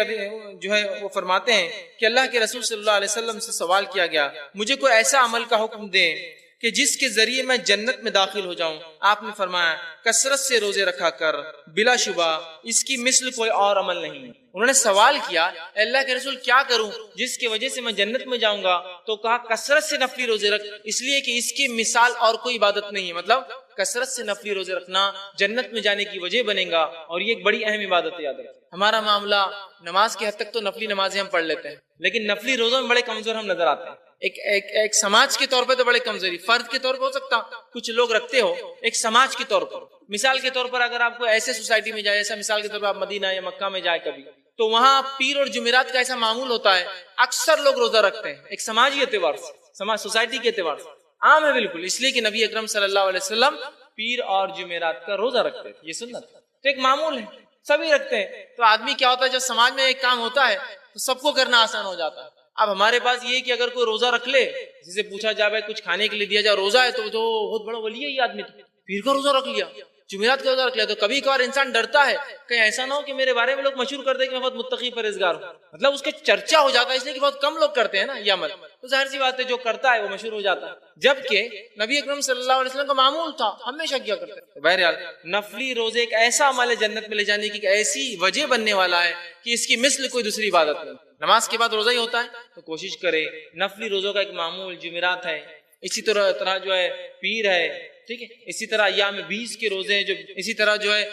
جو ہے وہ فرماتے ہیں کہ اللہ کے رسول صلی اللہ علیہ وسلم سے سوال کیا گیا، مجھے کوئی ایسا عمل کا حکم دیں کہ جس کے ذریعے میں جنت میں داخل ہو جاؤں۔ آپ نے فرمایا، کثرت سے روزے رکھا کر، بلا شبہ اس کی مثل کوئی اور عمل نہیں ہے۔ انہوں نے سوال کیا، اللہ کے رسول کیا کروں جس کی وجہ سے میں جنت میں جاؤں گا؟ تو کہا کثرت سے نفلی روزے رکھ، اس لیے کہ اس کی مثال اور کوئی عبادت نہیں ہے۔ مطلب کثرت سے نفلی روزے رکھنا جنت میں جانے کی وجہ بنے گا، اور یہ ایک بڑی اہم عبادت ہے، یاد رکھیں۔ ہمارا معاملہ نماز کے حد تک تو نفلی نمازیں ہم پڑھ لیتے ہیں لیکن نفلی روزوں میں بڑے کمزور ہم نظر آتے ہیں۔ ایک سماج کے طور پہ تو بڑے کمزوری، فرد کے طور پہ ہو سکتا کچھ لوگ رکھتے ہو، ایک سماج کے طور پر، مثال کے طور پر اگر آپ کو ایسے سوسائٹی میں جائے، ایسا مثال کے طور پر آپ مدینہ یا مکہ میں جائے کبھی، تو وہاں پیر اور جمعرات کا ایسا معمول ہوتا ہے، اکثر لوگ روزہ رکھتے ہیں، ایک سماجی اعتبار سے، سماج سوسائٹی کے اعتبار سے عام ہے بالکل، اس لیے کہ نبی اکرم صلی اللہ علیہ وسلم پیر اور جمعرات کا روزہ رکھتے تھے، یہ سنت تو ایک معمول ہے۔ سبھی رکھتے ہیں. تو آدمی کیا ہوتا ہے جب سماج میں ایک کام ہوتا ہے تو سب کو کرنا آسان ہو جاتا ہے. اب ہمارے پاس یہ کہ اگر کوئی روزہ رکھ لے, جسے پوچھا جائے بھائی کچھ کھانے کے لیے دیا جائے, روزہ ہے, تو بہت بڑا ولی ہے یہ آدمی, تو پیر کا روزہ رکھ لیا, جمعرات کا روزہ رکھ لیا. تو کبھی کبھار انسان ڈرتا ہے کہیں ایسا نہ ہو کہ میرے بارے میں لوگ مشہور کر دیں کہ میں بہت متقی پرہیزگار ہوں, مطلب اس کے چرچا ہو جاتا ہے, اس لیے کہ بہت کم لوگ کرتے ہیں نا یہ عمل, تو ظاہر سی بات ہے جو کرتا ہے وہ مشہور ہو جاتا ہے. جبکہ نبی اکرم صلی اللہ علیہ وسلم کا معمول تھا, ہمیشہ کیا کرتے ہیں. بہرحال نفلی روزے ایک ایسا عمل ہے جنت میں لے جانے کی, ایسی وجہ بننے والا ہے کہ اس کی مثل کوئی دوسری عبادت نہیں. نماز کے بعد روزہ ہی ہوتا ہے تو کوشش کرے. نفلی روزوں کا ایک معمول جمعرات ہے, اسی طرح جو ہے پیر ہے, ٹھیک ہے, اسی طرح ایام 20 کے روزے ہیں, جو اسی طرح جو ہے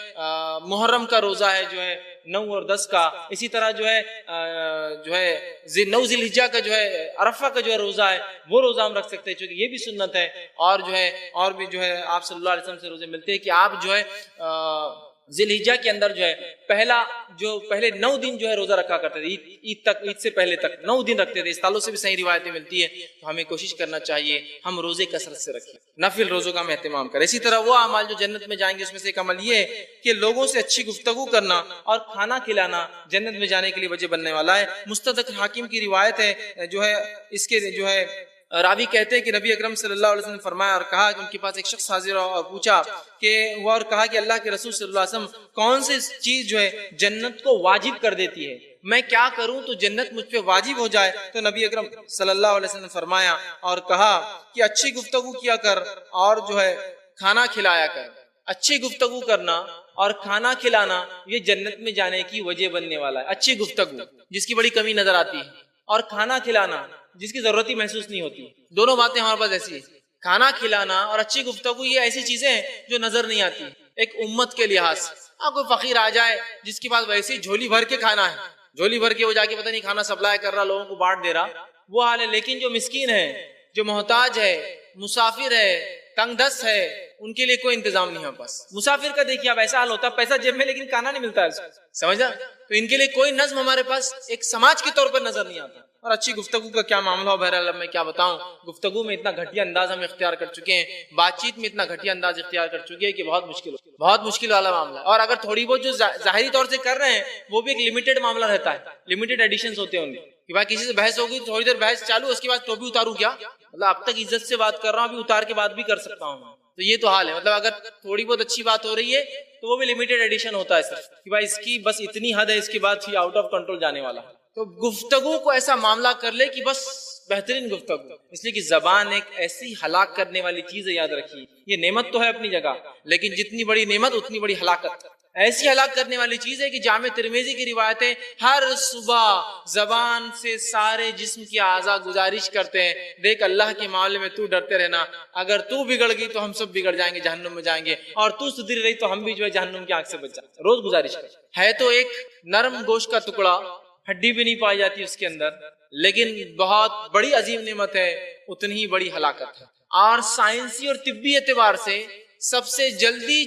محرم کا روزہ ہے جو ہے 9 اور 10 کا, اسی طرح جو ہے 9 ذی الحجہ کا جو ہے عرفہ کا جو ہے روزہ ہے وہ روزہ ہم رکھ سکتے ہیں, چونکہ یہ بھی سنت ہے. اور جو ہے اور بھی جو ہے آپ صلی اللہ علیہ وسلم سے روزے ملتے ہیں کہ آپ جو ہے ذی الحجہ کے اندر جو ہے پہلے 9 دن جو ہے روزہ رکھا کرتے تھے, عید تک, عید سے پہلے تک 9 دن رکھتے تھے. اس تعلق سے بھی صحیح روایتیں ملتی ہے. تو ہمیں کوشش کرنا چاہیے ہم روزے کثرت سے رکھیں, نفل روزوں کا ہم اہتمام کریں. اسی طرح وہ اعمال جو جنت میں جائیں گے اس میں سے ایک عمل یہ ہے کہ لوگوں سے اچھی گفتگو کرنا اور کھانا کھلانا جنت میں جانے کے لیے وجہ بننے والا ہے. مستدرک حاکم کی روایت ہے, جو ہے اس کے جو ہے راوی کہتے ہیں کہ نبی اکرم صلی اللہ علیہ وسلم نے فرمایا اور کہا کہ ان کے پاس ایک شخص حاضر اور پوچھا کہ وہ, اور کہا کہ اللہ کے رسول صلی اللہ علیہ وسلم کون سی چیز جو ہے جنت کو واجب کر دیتی ہے, میں کیا کروں تو جنت مجھ پہ واجب ہو جائے. تو نبی اکرم صلی اللہ علیہ وسلم نے فرمایا اور کہا کہ اچھی گفتگو کیا کر اور جو ہے کھانا کھلایا کر. اچھی گفتگو کرنا اور کھانا کھلانا یہ جنت میں جانے کی وجہ بننے والا ہے. اچھی گفتگو جس کی بڑی کمی نظر آتی ہے, اور کھانا کھلانا جس کی ضرورت ہی محسوس نہیں ہوتی. دونوں باتیں ہمارے پاس ایسی ہیں. کھانا کھلانا اور اچھی گفتگو یہ ایسی چیزیں ہیں جو نظر نہیں آتی ایک امت کے لحاظ سے. کوئی فقیر آ جائے جس کے پاس ویسے ہی جھولی بھر کے کھانا ہے, جھولی بھر کے وہ جا کے پتہ نہیں کھانا سپلائی کر رہا, لوگوں کو بانٹ دے رہا, وہ حال ہے. لیکن جو مسکین ہے, جو محتاج ہے, مسافر ہے, تنگ دست ہے, ان کے لیے کوئی انتظام نہیں ہے بس. مسافر کا دیکھیے اب ایسا حال ہوتا ہے پیسہ جیب میں لیکن کھانا نہیں ملتا ہے, سمجھا. تو ان کے لیے کوئی نظم ہمارے پاس ایک سماج کے طور پر نظر نہیں آتا. اور اچھی گفتگو کا کیا معاملہ ہو, بہرحال میں کیا بتاؤں, گفتگو میں اتنا گھٹیا انداز ہم اختیار کر چکے ہیں, بات چیت میں اتنا گھٹیا انداز اختیار کر چکے ہیں کہ بہت مشکل والا معاملہ ہے. اور اگر تھوڑی بہت جو ظاہری طور سے کر رہے ہیں وہ بھی ایک لمیٹڈ معاملہ رہتا ہے, لمیٹڈ ایڈیشنز ہوتے ہوں گے کہ بھائی کسی سے بحث ہوگی تو تھوڑی دیر بحث چالو, اس کے بعد ٹوپی اتاروں کیا, مطلب اب تک عزت سے بات کر رہا ہوں, ابھی اتار کے بات بھی کر سکتا ہوں. تو یہ تو حال ہے, مطلب اگر تھوڑی بہت اچھی بات ہو رہی ہے تو وہ بھی لمیٹڈ ایڈیشن ہوتا ہے صرف کہ بھائی اس کی بس اتنی حد ہے, اس کے بعد ہی آؤٹ آف کنٹرول جانے والا. تو گفتگو کو ایسا معاملہ کر لے کہ بس بہترین گفتگو, اس لیے کہ زبان ایک ایسی ہلاک کرنے والی چیز ہے, یاد رکھیے. یہ نعمت تو ہے اپنی جگہ, لیکن جتنی بڑی نعمت اتنی بڑی ہلاکت. ایسی ہلاک کرنے والی چیز ہے کہ جامع ترمذی کی روایت ہے, ہر صبح زبان سے سارے جسم کی اعضاء گزارش کرتے ہیں, دیکھ اللہ کے معاملے میں تو ڈرتے رہنا, اگر تو بگڑ گئی تو ہم سب بگڑ جائیں گے, جہنم میں جائیں گے, اور تو سدھر رہی تو ہم بھی جو ہے جہنم کی آنکھ سے بچ جائیں. روز گزارش کر. ہے تو ایک نرم گوشت کا ٹکڑا, ہڈی بھی نہیں پائی جاتی اس کے اندر, لیکن بہت بڑی عظیم نعمت ہے, اتنی ہی بڑی ہلاکت ہے. اور سائنسی اور طبی اعتبار سے سب سے جلدی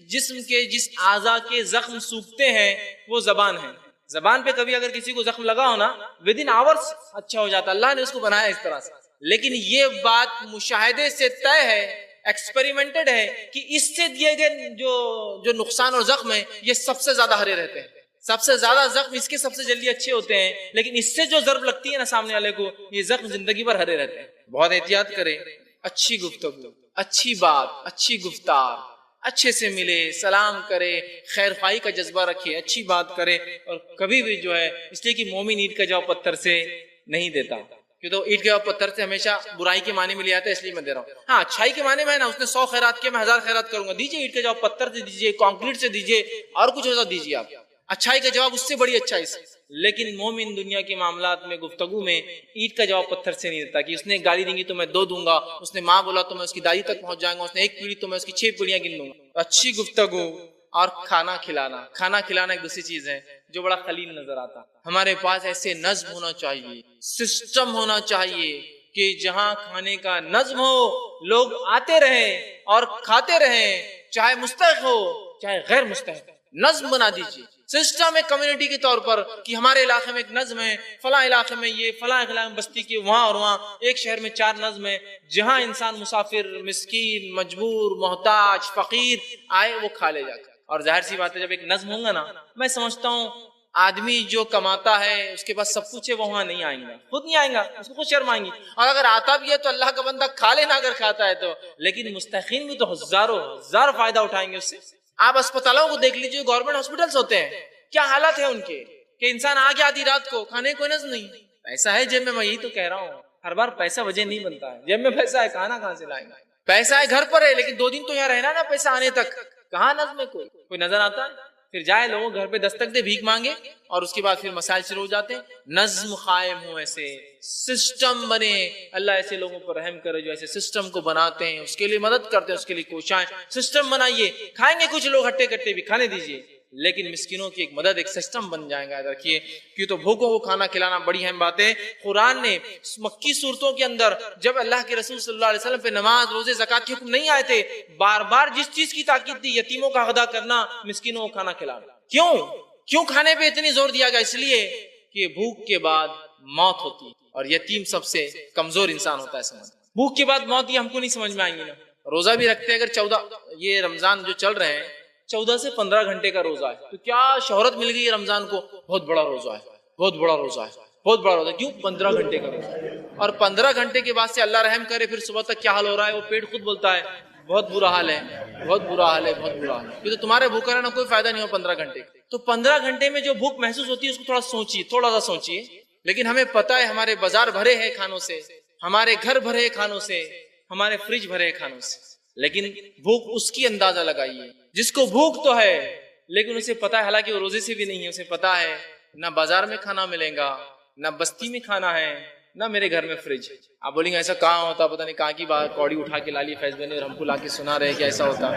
جسم کے جس اعضاء کے زخم سوکھتے ہیں وہ زبان ہے. زبان پہ کبھی اگر کسی کو زخم لگا ہو نا, ود ان آورس اچھا ہو جاتا, اللہ نے اس کو بنایا اس طرح سے. لیکن یہ بات مشاہدے سے طے ہے, ایکسپیریمنٹڈ ہے کہ اس سے دیے گئے جو نقصان اور زخم ہے یہ سب سے زیادہ ہرے رہتے ہیں. سب سے زیادہ زخم اس کے سب سے جلدی اچھے ہوتے ہیں, لیکن اس سے جو ضرب لگتی ہے نا سامنے والے کو, یہ زخم زندگی بھر ہرے رہتے ہیں. بہت احتیاط کریں. اچھی گفتگو, اچھی بات, اچھی گفتار, اچھے سے ملے, سلام کرے, خیر خواہی کا جذبہ رکھے, اچھی بات کرے. اور کبھی بھی جو ہے, اس لیے کہ مومن اینٹ کا جواب پتھر سے نہیں دیتا, کہ تو اینٹ کے جواب پتھر سے ہمیشہ برائی کے معنی میں لے آتا ہے, اس لیے میں دے رہا ہوں. ہاں اچھائی کے معنی میں ہے نا, اس نے 100 خیرات کیا, میں 1000 خیرات کروں گا, دیجیے. اینٹ کا جواب پتھر سے دیجیے, کانکریٹ سے دیجیے, اور کچھ ایسا دیجیے آپ. اچھائی کا جواب اس سے بڑی اچھائی سے. لیکن مومن دنیا کے معاملات میں گفتگو میں اینٹ کا جواب پتھر سے نہیں دیتا, کہ اس نے گالی دیں گی تو میں 2 دوں گا, اس نے ماں بولا تو میں اس کی دادی تک پہنچ جاؤں گا, اس نے 1 پیڑھی تو میں اس کی 6 پیڑھیاں گن لوں گا. اچھی گفتگو اور کھانا کھلانا. کھانا کھلانا ایک دوسری چیز ہے جو بڑا قلیل نظر آتا. ہمارے پاس ایسے نظم ہونا چاہیے, سسٹم ہونا چاہیے کہ جہاں کھانے کا نظم ہو, لوگ آتے رہیں اور کھاتے رہیں, چاہے مستحق ہو چاہے غیر مستحق. نظم بنا دیجیے, سسٹم ہے کمیونٹی کے طور پر کہ ہمارے علاقے میں ایک نظم ہے, فلاں علاقے میں یہ, فلاں علاقے میں بستی کے وہاں, اور وہاں ایک شہر میں 4 نظم ہے. جہاں انسان مسافر, مسکین, مجبور, محتاج, فقیر آئے وہ کھا لے جا کر. اور ظاہر سی بات ہے جب ایک نظم ہوگا نا، میں سمجھتا ہوں آدمی جو کماتا ہے اس کے پاس سب کچھ ہے، وہاں نہیں آئیں گا، خود نہیں آئیں گا، اس کو خود شرم آئیں گی، اور اگر آتا بھی ہے تو اللہ کا بندہ کھا لینا اگر کھاتا ہے تو، لیکن مستحقین بھی تو ہزاروں ہزار فائدہ اٹھائیں گے اس سے۔ آپ اسپتالوں کو دیکھ لیجیے، گورنمنٹ ہاسپٹلس ہوتے ہیں، کیا حالت ہے ان کے کہ انسان آ گیا آدھی رات کو، کھانے کوئی نظم نہیں، پیسہ ہے جیب میں یہی تو کہہ رہا ہوں، ہر بار پیسہ وجہ نہیں بنتا ہے، جیب میں پیسہ ہے، کھانا کہاں سے لائیں گے؟ پیسہ ہے گھر پر ہے لیکن 2 دن تو یہاں رہنا نا پیسہ آنے تک، کہاں نظم ہے؟ کوئی نظر آتا ہے؟ پھر جائے لوگوں گھر پہ دستک دے، بھیک مانگے، اور اس کے بعد پھر مسائل شروع ہو جاتے ہیں۔ نظم قائم ہو، ایسے سسٹم بنے، اللہ ایسے لوگوں پر رحم کرے جو ایسے سسٹم کو بناتے ہیں، اس کے لیے مدد کرتے ہیں، اس کے لیے کوشاں سسٹم بنائیے، کھائیں گے کچھ لوگ ہٹے کٹے بھی، کھانے دیجیے، لیکن مسکینوں کی ایک مدد، ایک سسٹم بن جائے گا۔ رکھیے کیوں تو بھوکوں کو کھانا کھلانا بڑی اہم بات ہے۔ قرآن نے مکی صورتوں کے اندر جب اللہ کے رسول صلی اللہ علیہ وسلم پہ نماز، روزے، زکوٰۃ کے حکم نہیں آئے تھے، بار بار جس چیز کی تاکید دی، یتیموں کا ادا کرنا، مسکینوں کو کھانا کھلانا۔ کیوں کھانے پہ اتنی زور دیا گیا؟ اس لیے کہ بھوک کے بعد موت ہوتی ہے، اور یتیم سب سے کمزور انسان ہوتا ہے۔ سمجھ بھوک کے بعد موت، یہ ہم کو نہیں سمجھ میں آئیں گی نا۔ روزہ بھی رکھتے ہیں، اگر 14 یہ رمضان جو چل رہے ہیں 14 سے 15 گھنٹے کا روزہ ہے، تو کیا شہرت مل گئی ہے رمضان کو، بہت بڑا روزہ ہے، بہت بڑا روزہ ہے، بہت بڑا روزہ ہے۔ کیوں؟ 15 گھنٹے کا روزہ ہے، اور 15 گھنٹے کے بعد سے اللہ رحم کرے پھر صبح تک کیا حال ہو رہا ہے، وہ پیٹ خود بولتا ہے بہت برا حال ہے، بہت برا حال ہے، بہت برا حال ہے، کیونکہ تمہارے بھوکا رہنا کوئی فائدہ نہیں ہو 15 گھنٹے۔ تو 15 گھنٹے میں جو بھوک محسوس ہوتی ہے اس کو تھوڑا سا سوچیے۔ لیکن ہمیں پتا ہے ہمارے بازار بھرے ہیں کھانوں سے، ہمارے گھر بھرے ہیں کھانوں سے، ہمارے فریج بھرے ہیں کھانوں سے، لیکن بھوک اس کی اندازہ لگائیے جس کو بھوک تو ہے لیکن اسے پتا ہے، حالانکہ وہ روزے سے بھی نہیں ہے، اسے پتا ہے نہ بازار میں کھانا ملے گا، نہ بستی میں کھانا ہے، نہ میرے گھر میں فریج ہے۔ آپ بولیں گے ایسا کہاں ہوتا، پتہ نہیں کہاں کی بات کوڑی اٹھا کے لا لی فیض بھائی نے اور ہم کو لا کے سنا رہے کہ ایسا ہوتا۔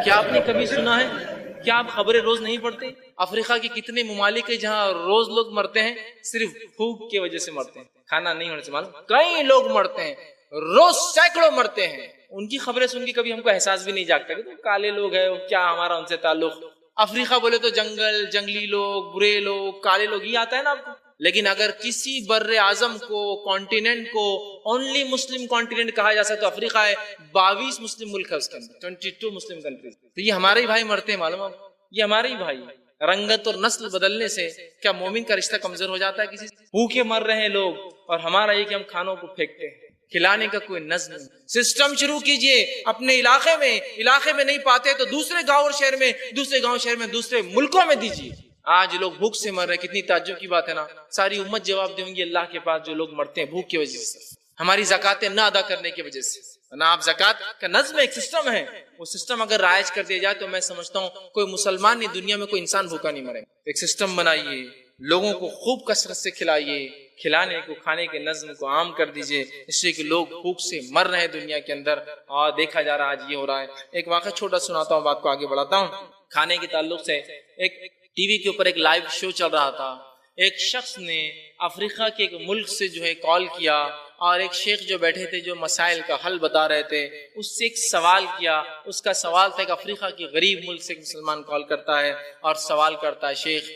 کیا آپ نے کبھی سنا ہے؟ کیا آپ خبریں روز نہیں پڑھتے؟ افریقہ کے کتنے ممالک ہیں جہاں روز لوگ مرتے ہیں، صرف بھوک کی وجہ سے مرتے ہیں، کھانا نہیں ہونے سے، معلوم کئی لوگ مرتے ہیں روز، سینکڑوں مرتے ہیں۔ ان کی خبریں سن کے کبھی ہم کو احساس بھی نہیں جاگتا کہ تو کالے لوگ ہیں، کیا ہمارا ان سے تعلق؟ افریقہ بولے تو جنگل، جنگلی لوگ، برے لوگ، کالے لوگ، یہ آتا ہے نا آپ کو۔ لیکن اگر کسی بر اعظم کو، کانٹیننٹ کو اونلی مسلم کانٹیننٹ کہا جا سکتا تو افریقہ ہے۔ 22 مسلم ملک ہے اس کے اندر، 22 مسلم کنٹریز۔ تو یہ ہمارے ہی بھائی مرتے ہیں، معلوم ہے؟ یہ ہمارے ہی بھائی۔ رنگت اور نسل بدلنے سے کیا مومن کا رشتہ کمزور ہو جاتا ہے کسی سے؟ بھوکے مر رہے ہیں لوگ، اور ہمارا یہ کہ ہم کھانوں کو پھینکتے ہیں، کھلانے کا کوئی نظم نہیں۔ سسٹم شروع کیجئے اپنے علاقے میں نہیں پاتے تو دوسرے گاؤں اور شہر میں، دوسرے گاؤں شہر میں، دوسرے ملکوں میں دیجیے۔ آج لوگ بھوک سے مر رہے ہیں، کتنی تعجب کی بات ہے نا۔ ساری امت جواب دیں گی اللہ کے پاس، جو لوگ مرتے ہیں بھوک کی وجہ سے، ہماری زکاتیں نہ ادا کرنے کی وجہ سے۔ نہ آپ زکات کا نظم ایک سسٹم ہے، وہ سسٹم اگر رائج کر دیا جائے تو میں سمجھتا ہوں کوئی مسلمان نہیں، دنیا میں کوئی انسان بھوکا نہیں مرے۔ ایک سسٹم بنائیے، لوگوں کو خوب کثرت سے کھلائیے، کھلانے کو، کھانے کے نظم کو عام کر دیجئے، اس لیے کہ لوگ بھوک سے مر رہے ہیں دنیا کے اندر، اور دیکھا جا رہا ہے آج یہ ہو رہا ہے۔ ایک واقعہ چھوٹا سناتا ہوں، بات کو آگے بڑھاتا ہوں۔ کھانے کے تعلق سے ایک ٹی وی کے اوپر ایک لائیو شو چل رہا تھا، ایک شخص نے افریقہ کے ایک ملک سے جو ہے کال کیا، اور ایک شیخ جو بیٹھے تھے جو مسائل کا حل بتا رہے تھے، اس سے ایک سوال کیا۔ اس کا سوال تھا کہ افریقہ کے غریب ملک سے ایک مسلمان کال کرتا ہے اور سوال کرتا ہے، شیخ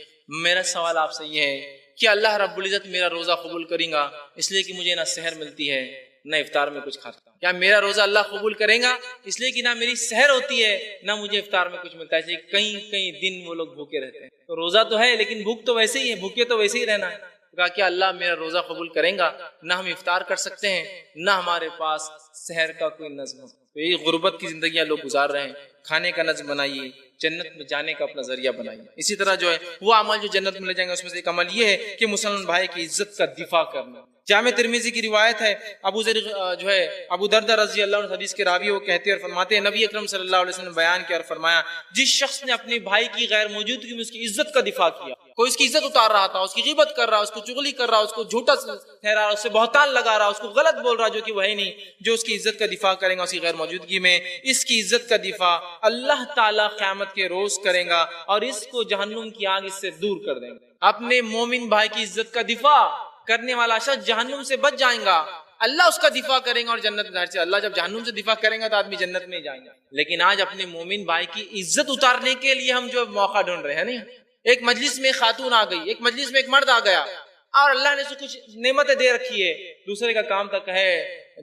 میرا سوال آپ سے یہ ہے کہ اللہ رب العزت میرا روزہ قبول کریں گا، اس لیے کہ مجھے نہ سحر ملتی ہے نہ افطار میں کچھ کھاتا ہوں؟ کیا میرا روزہ اللہ قبول کرے گا اس لیے کہ نہ میری سحر ہوتی ہے نہ مجھے افطار میں کچھ ملتا ہے؟ کئی دن وہ لوگ بھوکے رہتے ہیں۔ تو روزہ تو ہے لیکن بھوک تو ویسے ہی ہے، بھوکے تو ویسے ہی رہنا ہے۔ کہا کہ اللہ میرا روزہ قبول کریں گا، نہ ہم افطار کر سکتے ہیں نہ ہمارے پاس سحر کا کوئی نظم ہو۔ تو یہ غربت کی زندگیاں لوگ گزار رہے ہیں۔ کھانے کا نظم بنائیے، جنت میں جانے کا اپنا ذریعہ بنائیے۔ اسی طرح جو ہے وہ عمل جو جنت میں لے جائیں گے، اس میں سے ایک عمل یہ ہے کہ مسلمان بھائی کی عزت کا دفاع کرنا۔ جامع ترمذی کی روایت ہے، ابو دردہ رضی اللہ عنہ حدیث کے راوی، وہ کہتے ہیں اور فرماتے ہیں، نبی اکرم صلی اللہ علیہ وسلم نے بیان کیا اور فرمایا، جس شخص نے اپنے بھائی کی غیر موجودگی میں اس کی عزت کا دفاع کیا، کوئی اس کی عزت اتار رہا تھا، اس کی غیبت کر رہا، اس کو چغلی کر رہا، اس کو جھوٹا ٹھہرا، اس سے بہتان لگا رہا، اس کو غلط بول رہا جو کہ وہ ہے نہیں، جو اس کی عزت کا دفاع کریں گا اس کی غیر موجودگی میں، اس کی عزت کا دفاع اللہ تعالیٰ قیامت کے روز کریں گا اور اس کو جہنم کی آگ اس سے دور کر دیں گے۔ اپنے مومن بھائی کی عزت کا دفاع کرنے والا شخص جہنم سے بچ جائیں گا، اللہ اس کا دفاع کریں گا اور جنت میں سے۔ اللہ جب جہنم سے دفاع کریں گا تو آدمی جنت میں جائیں گا۔ لیکن آج اپنے مومن بھائی کی عزت اتارنے کے لیے ہم جو موقع ڈھونڈ رہے ہیں نہیں، ایک مجلس میں خاتون آ گئی، ایک مجلس میں ایک مرد آ گیا اور اللہ نے اسے کچھ نعمتیں دے رکھی ہے، دوسرے کا کام تک ہے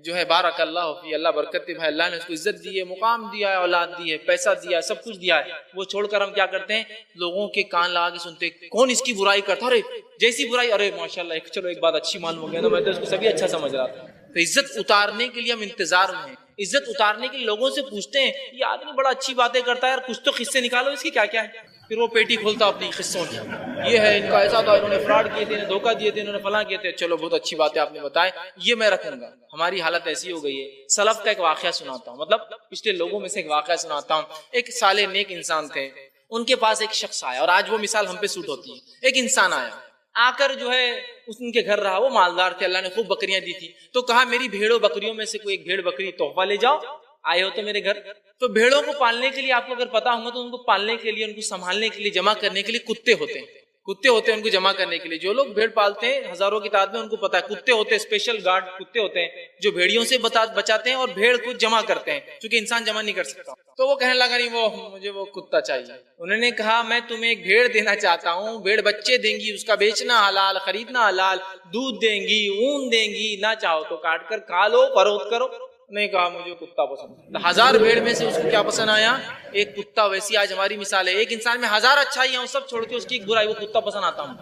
جو ہے بارک اللہ فی، اللہ برکت دے بھائی، اللہ نے اس کو عزت دی ہے، مقام دیا ہے، اولاد دی ہے، پیسہ دیا ہے، سب کچھ دیا ہے، وہ چھوڑ کر ہم کیا کرتے ہیں؟ لوگوں کے کان لگا کے سنتے کون اس کی برائی کرتا، ارے جیسی برائی، ارے ماشاءاللہ چلو ایک بات اچھی معلوم ہو گیا نا، میں تو اس کو سبھی اچھا سمجھ رہا تھا۔ تو عزت اتارنے کے لیے ہم انتظار میں ہیں، عزت اتارنے کے لیے لوگوں سے پوچھتے ہیں یہ آدمی بڑا اچھی باتیں کرتا ہے یار، کچھ تو قصے نکالو اس کی کیا کیا ہے، پھر وہ پیٹی کھولتا اپنی قصوں کی، یہ ہے ان کا ایسا تھا، انہوں نے فراڈ کیے تھے، انہوں نے دھوکہ دیے تھے، انہوں نے فلاں کیے تھے، چلو بہت اچھی بات ہے آپ نے بتائے، یہ میں رکھوں گا۔ ہماری حالت ایسی ہو گئی ہے۔ سلف کا ایک واقعہ سناتا ہوں، مطلب پچھلے لوگوں میں سے ایک واقعہ سناتا ہوں۔ ایک صالح نیک انسان تھے، ان کے پاس ایک شخص آیا، اور آج وہ مثال ہم پہ سوٹ ہوتی ہے۔ ایک انسان آیا، آ کر جو ہے ان کے گھر رہا، وہ مالدار تھے، اللہ نے خوب بکریاں دی تھی، تو کہا میری بھیڑوں بکریوں میں سے کوئی ایک بھیڑ بکری تحفہ لے جاؤ، آئے ہو تو میرے گھر۔ تو بھیڑوں کو پالنے کے لیے آپ کو اگر پتا ہوگا تو ان کو پالنے کے لیے، ان کو سنبھالنے کے لیے، جمع کرنے کے لیے کتے ہوتے ہیں، کتے ہوتے ہیں ان کو جمع کرنے کے لیے۔ جو لوگ بھیڑ پالتے ہیں ہزاروں کی تعداد میں، ان کو پتا ہے کتے ہوتے ہیں، اسپیشل گارڈ کتے ہوتے ہیں جو بھیڑیوں سے بچاتے ہیں اور بھیڑ کو جمع کرتے ہیں، کیونکہ انسان جمع نہیں کر سکتا۔ تو وہ کہنے لگا نہیں مجھے وہ کتا چاہیے۔ انہوں نے کہا میں تمہیں ایک بھیڑ دینا چاہتا ہوں، بھیڑ بچے دیں گی، اس کا بیچنا حلال، خریدنا حلال، دودھ دیں گی، اون دیں گی، نہ چاہو تو کاٹ کر کھا لو، فروخت کرو۔ نہیں کہا مجھے کتا پسند۔ ہزار بھیڑ میں سے اس کو کیا پسند آیا؟ ایک کتا۔ ویسی آج ہماری مثال ہے، ایک انسان میں ہزار اچھائی ہیں، وہ سب چھوڑ کے اس کی ایک برائی، وہ کتا پسند آتا ہوں۔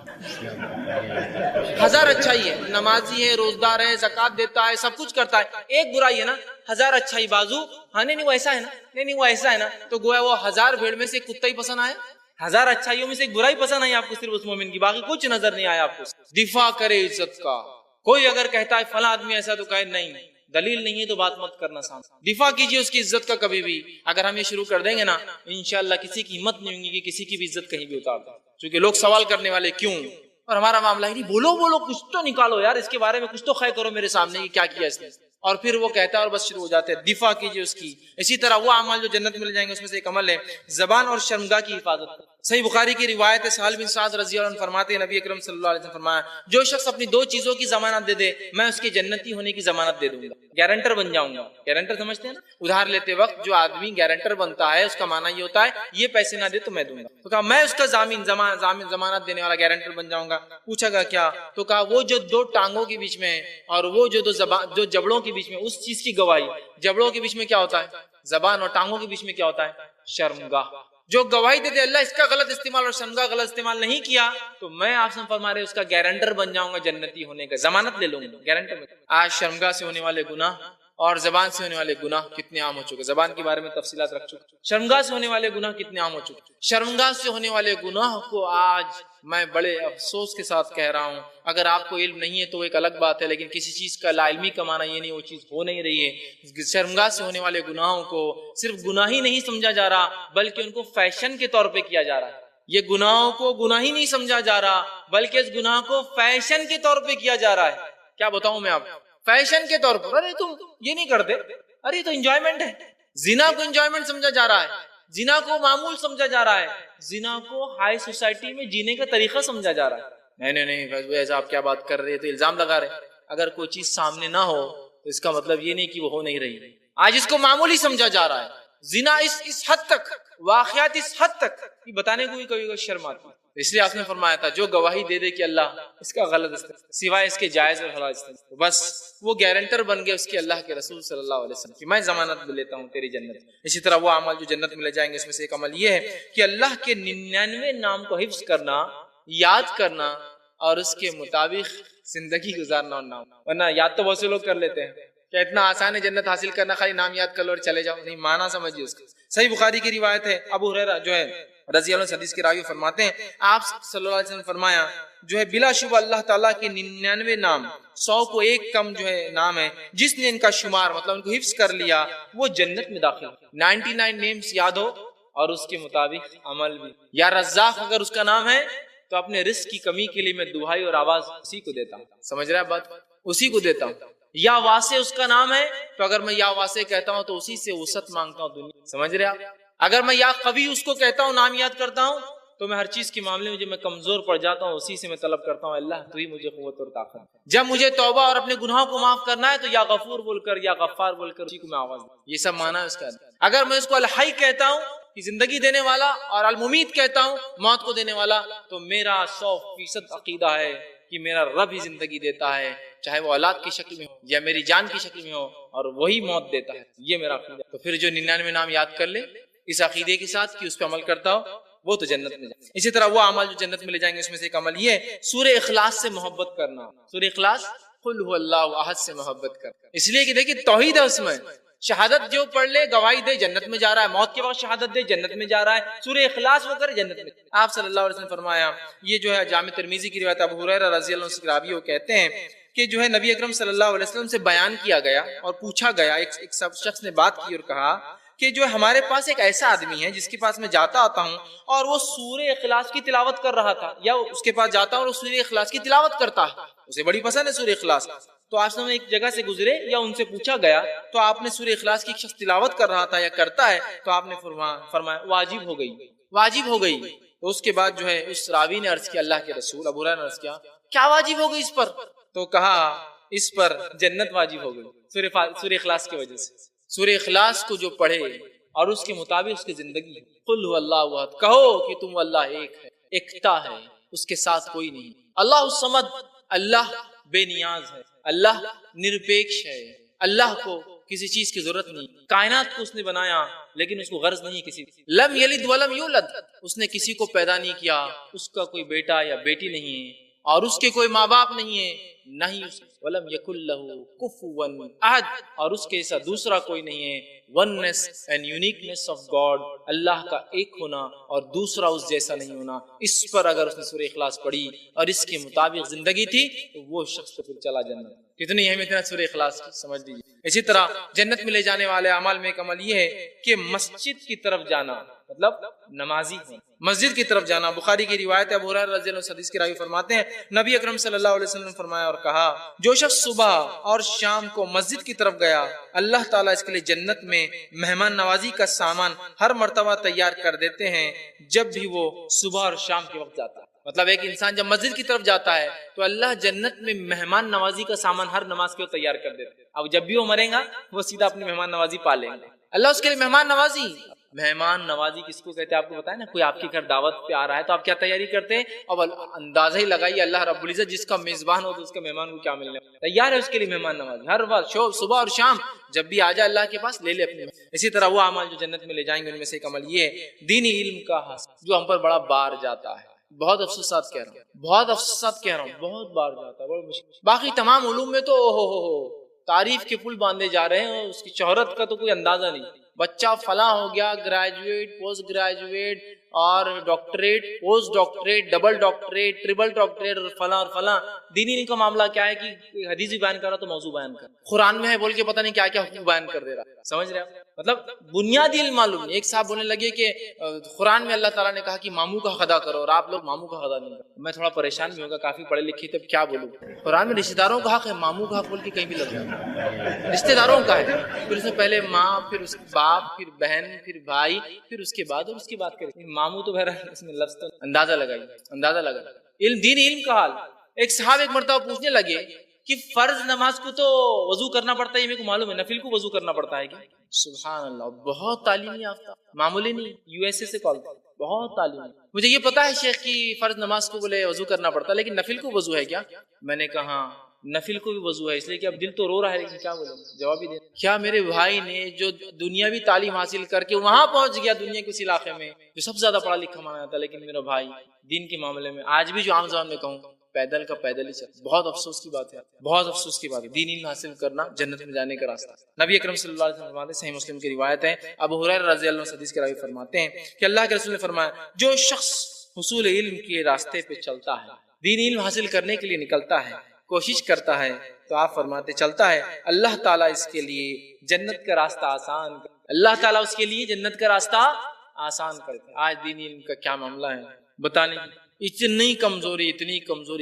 ہزار اچھائی ہے، نمازی ہے، روزدار ہے، زکات دیتا ہے، سب کچھ کرتا ہے، ایک برائی ہے نا، ہزار اچھائی بازو، ہاں نہیں وہ ایسا ہے نا، نہیں وہ ایسا ہے نا، تو گویا وہ ہزار بھیڑ میں سے ایک کتا ہی پسند آیا، ہزار اچھائیوں میں سے ایک برائی پسند آئی آپ کو، صرف اس مومن کی، باقی کچھ نظر نہیں آیا آپ کو۔ دفاع کرے عزت کا۔ کوئی اگر کہتا ہے فلاں آدمی ایسا، تو کہے نہیں، دلیل نہیں ہے تو بات مت کرنا سامنے، دفاع کیجئے اس کی عزت کا۔ کبھی بھی اگر ہم یہ شروع کر دیں گے نا، انشاءاللہ کسی کی ہمت نہیں ہوگی کہ کسی کی بھی عزت کہیں بھی اتار دیں، چونکہ لوگ سوال کرنے والے کیوں، اور ہمارا معاملہ ہی نہیں، بولو کچھ تو نکالو یار، اس کے بارے میں کچھ تو خیر کرو میرے سامنے کہ کیا کیا اس نے، اور پھر وہ کہتا ہے اور بس شروع ہو جاتے ہیں۔ دفاع کیجئے اس کی۔ اسی طرح وہ اعمال جو جنت مل جائیں گے، اس میں سے ایک عمل ہے زبان اور شرمگاہ کی حفاظت۔ صحیح بخاری کی روایت ہے، سہل بن سعد رضی اللہ عنہ فرماتے ہیں نبی اکرم صلی اللہ علیہ وسلم فرمایا، جو شخص اپنی دو چیزوں کی ضمانت دے دے میں اس کے جنتی ہونے کی ضمانت دے دوں گا، گارنٹر بن جاؤں گا۔ گارنٹر سمجھتے ہیں نا؟ ادھار لیتے وقت جو آدمی گارنٹر بنتا ہے، اس کا معنی یہ ہوتا ہے یہ پیسے نہ دے تو میں دوں گا، تو کہا میں اس کا ضمانت دینے والا گارنٹر بن جاؤں گا۔ پوچھا گا کیا؟ تو کہا وہ جو دو ٹانگوں کے بیچ میں اور وہ جو دو جبڑوں کے بیچ میں، اس چیز کی گواہی۔ جبڑوں کے بیچ میں کیا ہوتا ہے؟ زبان، اور ٹانگوں کے بیچ میں کیا ہوتا ہے؟ شرمگاہ۔ جو گواہی دیتے اللہ اس کا غلط استعمال اور شرمگاہ غلط استعمال نہیں کیا، تو میں آپ سے فرما رہے اس کا گارنٹر بن جاؤں گا جنتی ہونے کا، ضمانت لے لوں گا، گارنٹر۔ آج شرمگاہ سے ہونے والے گناہ اور زبان سے ہونے والے گناہ کتنے عام ہو چکے، زبان کے بارے میں تفصیلات رکھ چکے، شرمگاہ سے ہونے والے گناہ کتنے عام ہو چکے۔ شرمگاہ سے ہونے والے گناہ کو آج میں بڑے افسوس کے ساتھ کہہ رہا ہوں، اگر آپ کو علم نہیں ہے تو ایک الگ بات ہے، لیکن کسی چیز کا لا علمی کا معنی یہ نہیں وہ چیز ہو نہیں رہی ہے۔ شرمگاہ سے ہونے والے گناہوں کو صرف گناہ ہی نہیں سمجھا جا رہا، بلکہ ان کو فیشن کے طور پہ کیا جا رہا ہے۔ یہ گناہوں کو گناہ ہی نہیں سمجھا جا رہا، بلکہ اس گناہ کو فیشن کے طور پہ کیا جا رہا ہے۔ کیا بتاؤں میں آپ، فیشن کے طور پر، ارے تم یہ نہیں کرتے، ارے تو انجوائمنٹ ہے۔ زنا کو انجوائمنٹ سمجھا جا رہا ہے، زنا کو معمول سمجھا جا رہا ہے، زنا کو ہائی سوسائٹی میں جینے کا طریقہ سمجھا جا رہا ہے۔ نہیں ایسا آپ کیا بات کر رہے ہیں، تو الزام لگا رہے۔ اگر کوئی چیز سامنے نہ ہو تو اس کا مطلب یہ نہیں کہ وہ ہو نہیں رہی، آج اس کو معمولی سمجھا جا رہا ہے۔ زنا اس حد تک، واقعات اس حد تک کہ بتانے کو بھی کبھی شرم آتی ہے۔ اس لیے آپ نے فرمایا تھا جو گواہی دے دے کہ اللہ اس کا غلط استعمال سوائے اس کے جائز اور حلال استعمال، بس وہ گارنٹر بن گئے اس کے اللہ کے رسول صلی اللہ علیہ وسلم کہ میں ضمانت لیتا ہوں تیری جنت۔ اسی طرح وہ عمل جو جنت میں لے جائیں گے، اس میں سے ایک عمل یہ ہے کہ اللہ کے 99 نام کو حفظ کرنا، یاد کرنا اور اس کے مطابق زندگی گزارنا۔ ورنہ یاد تو بہت سے لوگ کر لیتے ہیں کہ اتنا آسان ہے جنت حاصل کرنا، خالی نام یاد کر لو اور چلے جاؤ، نہیں، معنی سمجھیے اس کا۔ صحیح بخاری کی روایت ہے، ابو ہریرہ جو ہے رضی اللہ عنہ حدیث کے راوی فرماتے ہیں آپ صلی اللہ علیہ وسلم فرمایا جو ہے بلا شبہ اللہ تعالیٰ کے 99 نام 100 کو ایک کم جو ہے نام ہے، جس نے ان کا شمار مطلب ان کو حفظ کر لیا وہ جنت میں داخل۔ 99 نیمز یاد ہو اور اس کے مطابق عمل بھی۔ یا رزاق اگر اس کا نام ہے تو اپنے رزق کی کمی کے لیے میں دعائی اور آواز اسی کو دیتا ہوں، سمجھ رہے ہیں بات، اسی کو دیتا ہوں۔ یا واسع اس کا نام ہے تو اگر میں یا واسع کہتا ہوں تو اسی سے وسعت مانگتا ہوں دنیا، سمجھ رہے آپ۔ اگر میں یا قوی اس کو کہتا ہوں، نام یاد کرتا ہوں، تو میں ہر چیز کے معاملے میں جب میں کمزور پڑ جاتا ہوں اسی سے میں طلب کرتا ہوں اللہ تو ہی مجھے قوت اور طاقت۔ جب مجھے توبہ اور اپنے گناہوں کو معاف کرنا ہے تو یا غفور بول کر یا غفار بول کر اسی کو میں آواز دوں، یہ سب معنی ہے اس کا۔ اگر میں اس کو الحی کہتا ہوں کہ زندگی دینے والا اور الممید کہتا ہوں موت کو دینے والا، تو میرا 100% عقیدہ ہے کہ میرا رب ہی زندگی دیتا ہے، چاہے وہ اولاد کی شکل میں ہو یا میری جان کی شکل میں ہو، اور وہی موت دیتا ہے، یہ میرا عقیدہ۔ تو پھر جو 99 نام یاد کر لے اس عقیدے کے ساتھ کہ اس پہ عمل کرتا ہو، وہ تو جنت میں جائے۔ اسی طرح وہ اعمال جو جنت میں لے جائیں گے، اس میں سے ایک عمل یہ ہے سورہ اخلاص سے محبت کرنا۔ سورہ اخلاص قل هو اللہ احد سے محبت کرنا، اس لیے کہ دیکھیں توحید ہے اس میں، شہادت جو پڑھ لے گواہی دے جنت میں جا رہا ہے، موت کے وقت شہادت دے جنت میں جا رہا ہے، سورہ اخلاص وہ کرے جنت میں۔ آپ صلی اللہ علیہ وسلم فرمایا، یہ جو ہے جامع ترمذی کی روایت ابو ہریرہ رضی اللہ عنہ سے راوی وہ کہتے ہیں کہ جو ہے نبی اکرم صلی اللہ علیہ وسلم سے بیان کیا گیا اور پوچھا گیا، ایک شخص نے بات کی اور کہا کہ جو ہمارے پاس ایک ایسا آدمی ہے جس کے پاس میں جاتا آتا ہوں اور وہ سورہ اخلاص کی تلاوت کر رہا تھا، یا اس کے پاس جاتا ہوں اور وہ سورہ اخلاص کی تلاوت کرتا ہے، اسے بڑی پسند ہے سورہ اخلاص۔ تو آپ نے ایک جگہ سے گزرے یا ان سے پوچھا گیا تو آپ نے سورہ اخلاص کی ایک شخص تلاوت کر رہا تھا یا کرتا ہے، تو آپ نے فرمایا واجب ہو گئی، واجب ہو گئی۔ تو اس کے بعد جو ہے اس راوی نے عرض کیا، اللہ کے رسول، ابو ہریرہ نے عرض کیا واجب ہو گئی اس پر؟ تو کہا اس پر جنت واجب ہو گئی سورہ اخلاص کی وجہ سے۔ سورہ اخلاص کو جو پڑھے اور اس کے مطابق اس کی زندگی ہے، قل هو اللہ احد، کہو کہ تم اللہ ایک ہے، ایکتا ہے، اس کے ساتھ کوئی نہیں، اللہ الصمد، اللہ بے نیاز ہے، اللہ نرپیکش ہے، اللہ کو کسی چیز کی ضرورت نہیں، کائنات کو اس نے بنایا لیکن اس کو غرض نہیں کسی، لم یلد ولم یولد، اس نے کسی کو پیدا نہیں کیا، اس کا کوئی بیٹا یا بیٹی نہیں ہے اور اس کے کوئی ماں باپ نہیں ہے، نہیں اس ولم یکن لہ کفوا احد، اور اس کے ایسا دوسرا کوئی نہیں ہے۔ Oneness and uniqueness of God, Allah کا ایک ہونا اور دوسرا اس جیسا نہیں ہونا، اس پر اگر اس نے سورہ اخلاص پڑھی اور اس کے مطابق زندگی تھی تو وہ شخص پھر چلا جنت۔ کتنی اہمیت ہے سورہ اخلاص کی، سمجھ لیجیے۔ اسی طرح جنت میں لے جانے والے اعمال میں ایک عمل یہ ہے کہ مسجد کی طرف جانا، مطلب نمازی ہے، مسجد کی طرف جانا۔ بخاری کی روایت ہے، ابو ہریرہ رضی اللہ عنہ حدیث کی راوی فرماتے ہیں نبی اکرم صلی اللہ علیہ وسلم نے فرمایا اور کہا، جو شخص صبح اور شام کو مسجد کی طرف گیا، اللہ تعالیٰ اس کے لیے جنت میں مہمان نوازی کا سامان ہر مرتبہ تیار کر دیتے ہیں جب بھی وہ صبح اور شام کے وقت جاتا ہے۔ مطلب ایک انسان جب مسجد کی طرف جاتا ہے تو اللہ جنت میں مہمان نوازی کا سامان ہر نماز کے وقت تیار کر دیتے ہیں۔ اب جب بھی وہ مرے گا وہ سیدھا اپنی مہمان نوازی پا لیں گے، اللہ اس کے لیے مہمان نوازی۔ مہمان نوازی کس کو کہتے ہیں آپ کو بتائیں نا، کوئی آپ کے گھر دعوت پہ آ رہا ہے تو آپ کیا تیاری کرتے ہیں؟ اب اندازہ ہی لگائیے اللہ رب العزت جس کا میزبان ہو تو اس کے مہمان کو کیا ملنے، تیار ہے اس کے لیے مہمان نوازی ہر وقت، صبح اور شام، جب بھی آ جائے اللہ کے پاس لے لے اپنے۔ اسی طرح وہ اعمال جو جنت میں لے جائیں گے ان میں سے ایک عمل یہ ہے دینی علم کا حاصل، جو ہم پر بڑا بار جاتا ہے، بہت افسوسات کہہ رہا ہوں، بہت افسوسات کہہ رہا ہوں، بہت بار جاتا ہے، بڑا مشکل۔ باقی تمام علوم میں تو ہو تعریف کے پل باندھے جا رہے ہیں، اس کی شہرت کا تو کوئی اندازہ نہیں، بچہ فلاں ہو گیا، گریجویٹ، پوسٹ گریجویٹ اور doctorate, post doctorate, double doctorate, triple doctorate اور فلاں اور فلاں۔ دینی علم کا معاملہ کیا ہے کہ حدیث بھی بیان کر رہا تو موضوع بیان کر، قرآن میں ہے بول کے پتہ نہیں کیا کیا حقوق بیان کر دے رہا، سمجھ رہے ہیں؟ مطلب بنیادی علم معلوم نہیں۔ ایک صاحب بولنے لگے کہ قرآن میں اللہ تعالیٰ نے کہا کہ ماموں کا حق ادا کرو اور آپ لوگ ماموں کا حق ادا نہیں کرو۔ میں تھوڑا پریشان بھی ہوگا، کافی پڑھے لکھے تھے، کیا بولوں؟ قرآن میں رشتہ داروں کا حق ہے، ماموں کا حق بول کے کہیں بھی لگ جائے، رشتہ داروں کا ہے، پھر اس میں پہلے ماں، پھر اس کے باپ، پھر بہن، پھر بھائی، پھر اس کے بعد اور اس کی بات کریں ماموں تو بہرحال اس میں لفظ تو اندازہ لگائیے۔ علم، دین علم کا حال۔ ایک صاحب ایک مرتبہ پوچھنے لگے کہ فرض نماز کو تو وضو کرنا پڑتا ہے، یہ میرے کو معلوم ہے، نفل کو وضو کرنا پڑتا ہے کیا؟ سبحان اللہ، بہت تعلیم یافتہ، معمولی نہیں، یو ایس اے سے کال، بہت تعلیم۔ مجھے یہ پتا ہے شیخ کی فرض نماز کو بولے وضو کرنا پڑتا ہے لیکن نفل کو وضو ہے کیا؟ میں نے کہا نفل کو بھی وضو ہے، اس لیے کہ اب دل تو رو رہا ہے لیکن کیا بولے، جواب ہی دے۔ کیا میرے بھائی نے جو دنیاوی تعلیم حاصل کر کے وہاں پہنچ گیا دنیا کے اس علاقے میں جو سب سے زیادہ پڑھا لکھا مانا جاتا ہے، لیکن میرا بھائی دین کے معاملے میں آج بھی جو عام زبان میں کہوں پیدل کا پیدل ہی چل۔ بہت افسوس کی بات ہے، بہت افسوس کی بات ہے۔ دین علم حاصل کرنا جنت میں جانے کا راستہ۔ نبی اکرم صلی اللہ علیہ وسلم فرماتے ہیں، صحیح مسلم کی روایت ہے، ابو ہریرہ رضی اللہ عنہ حدیث کے راوی فرماتے ہیں کہ اللہ کے رسول نے فرمایا جو شخص حصول علم کے راستے پہ چلتا ہے، دین علم حاصل کرنے کے لیے نکلتا ہے، کوشش کرتا ہے، تو آپ فرماتے چلتا ہے اللہ تعالیٰ اس کے لیے جنت کا راستہ آسان کر، اللہ تعالیٰ اس کے لیے جنت کا راستہ آسان کرتے ہیں۔ آج دین علم کا کیا معاملہ ہے بتانے، اتنی کمزوری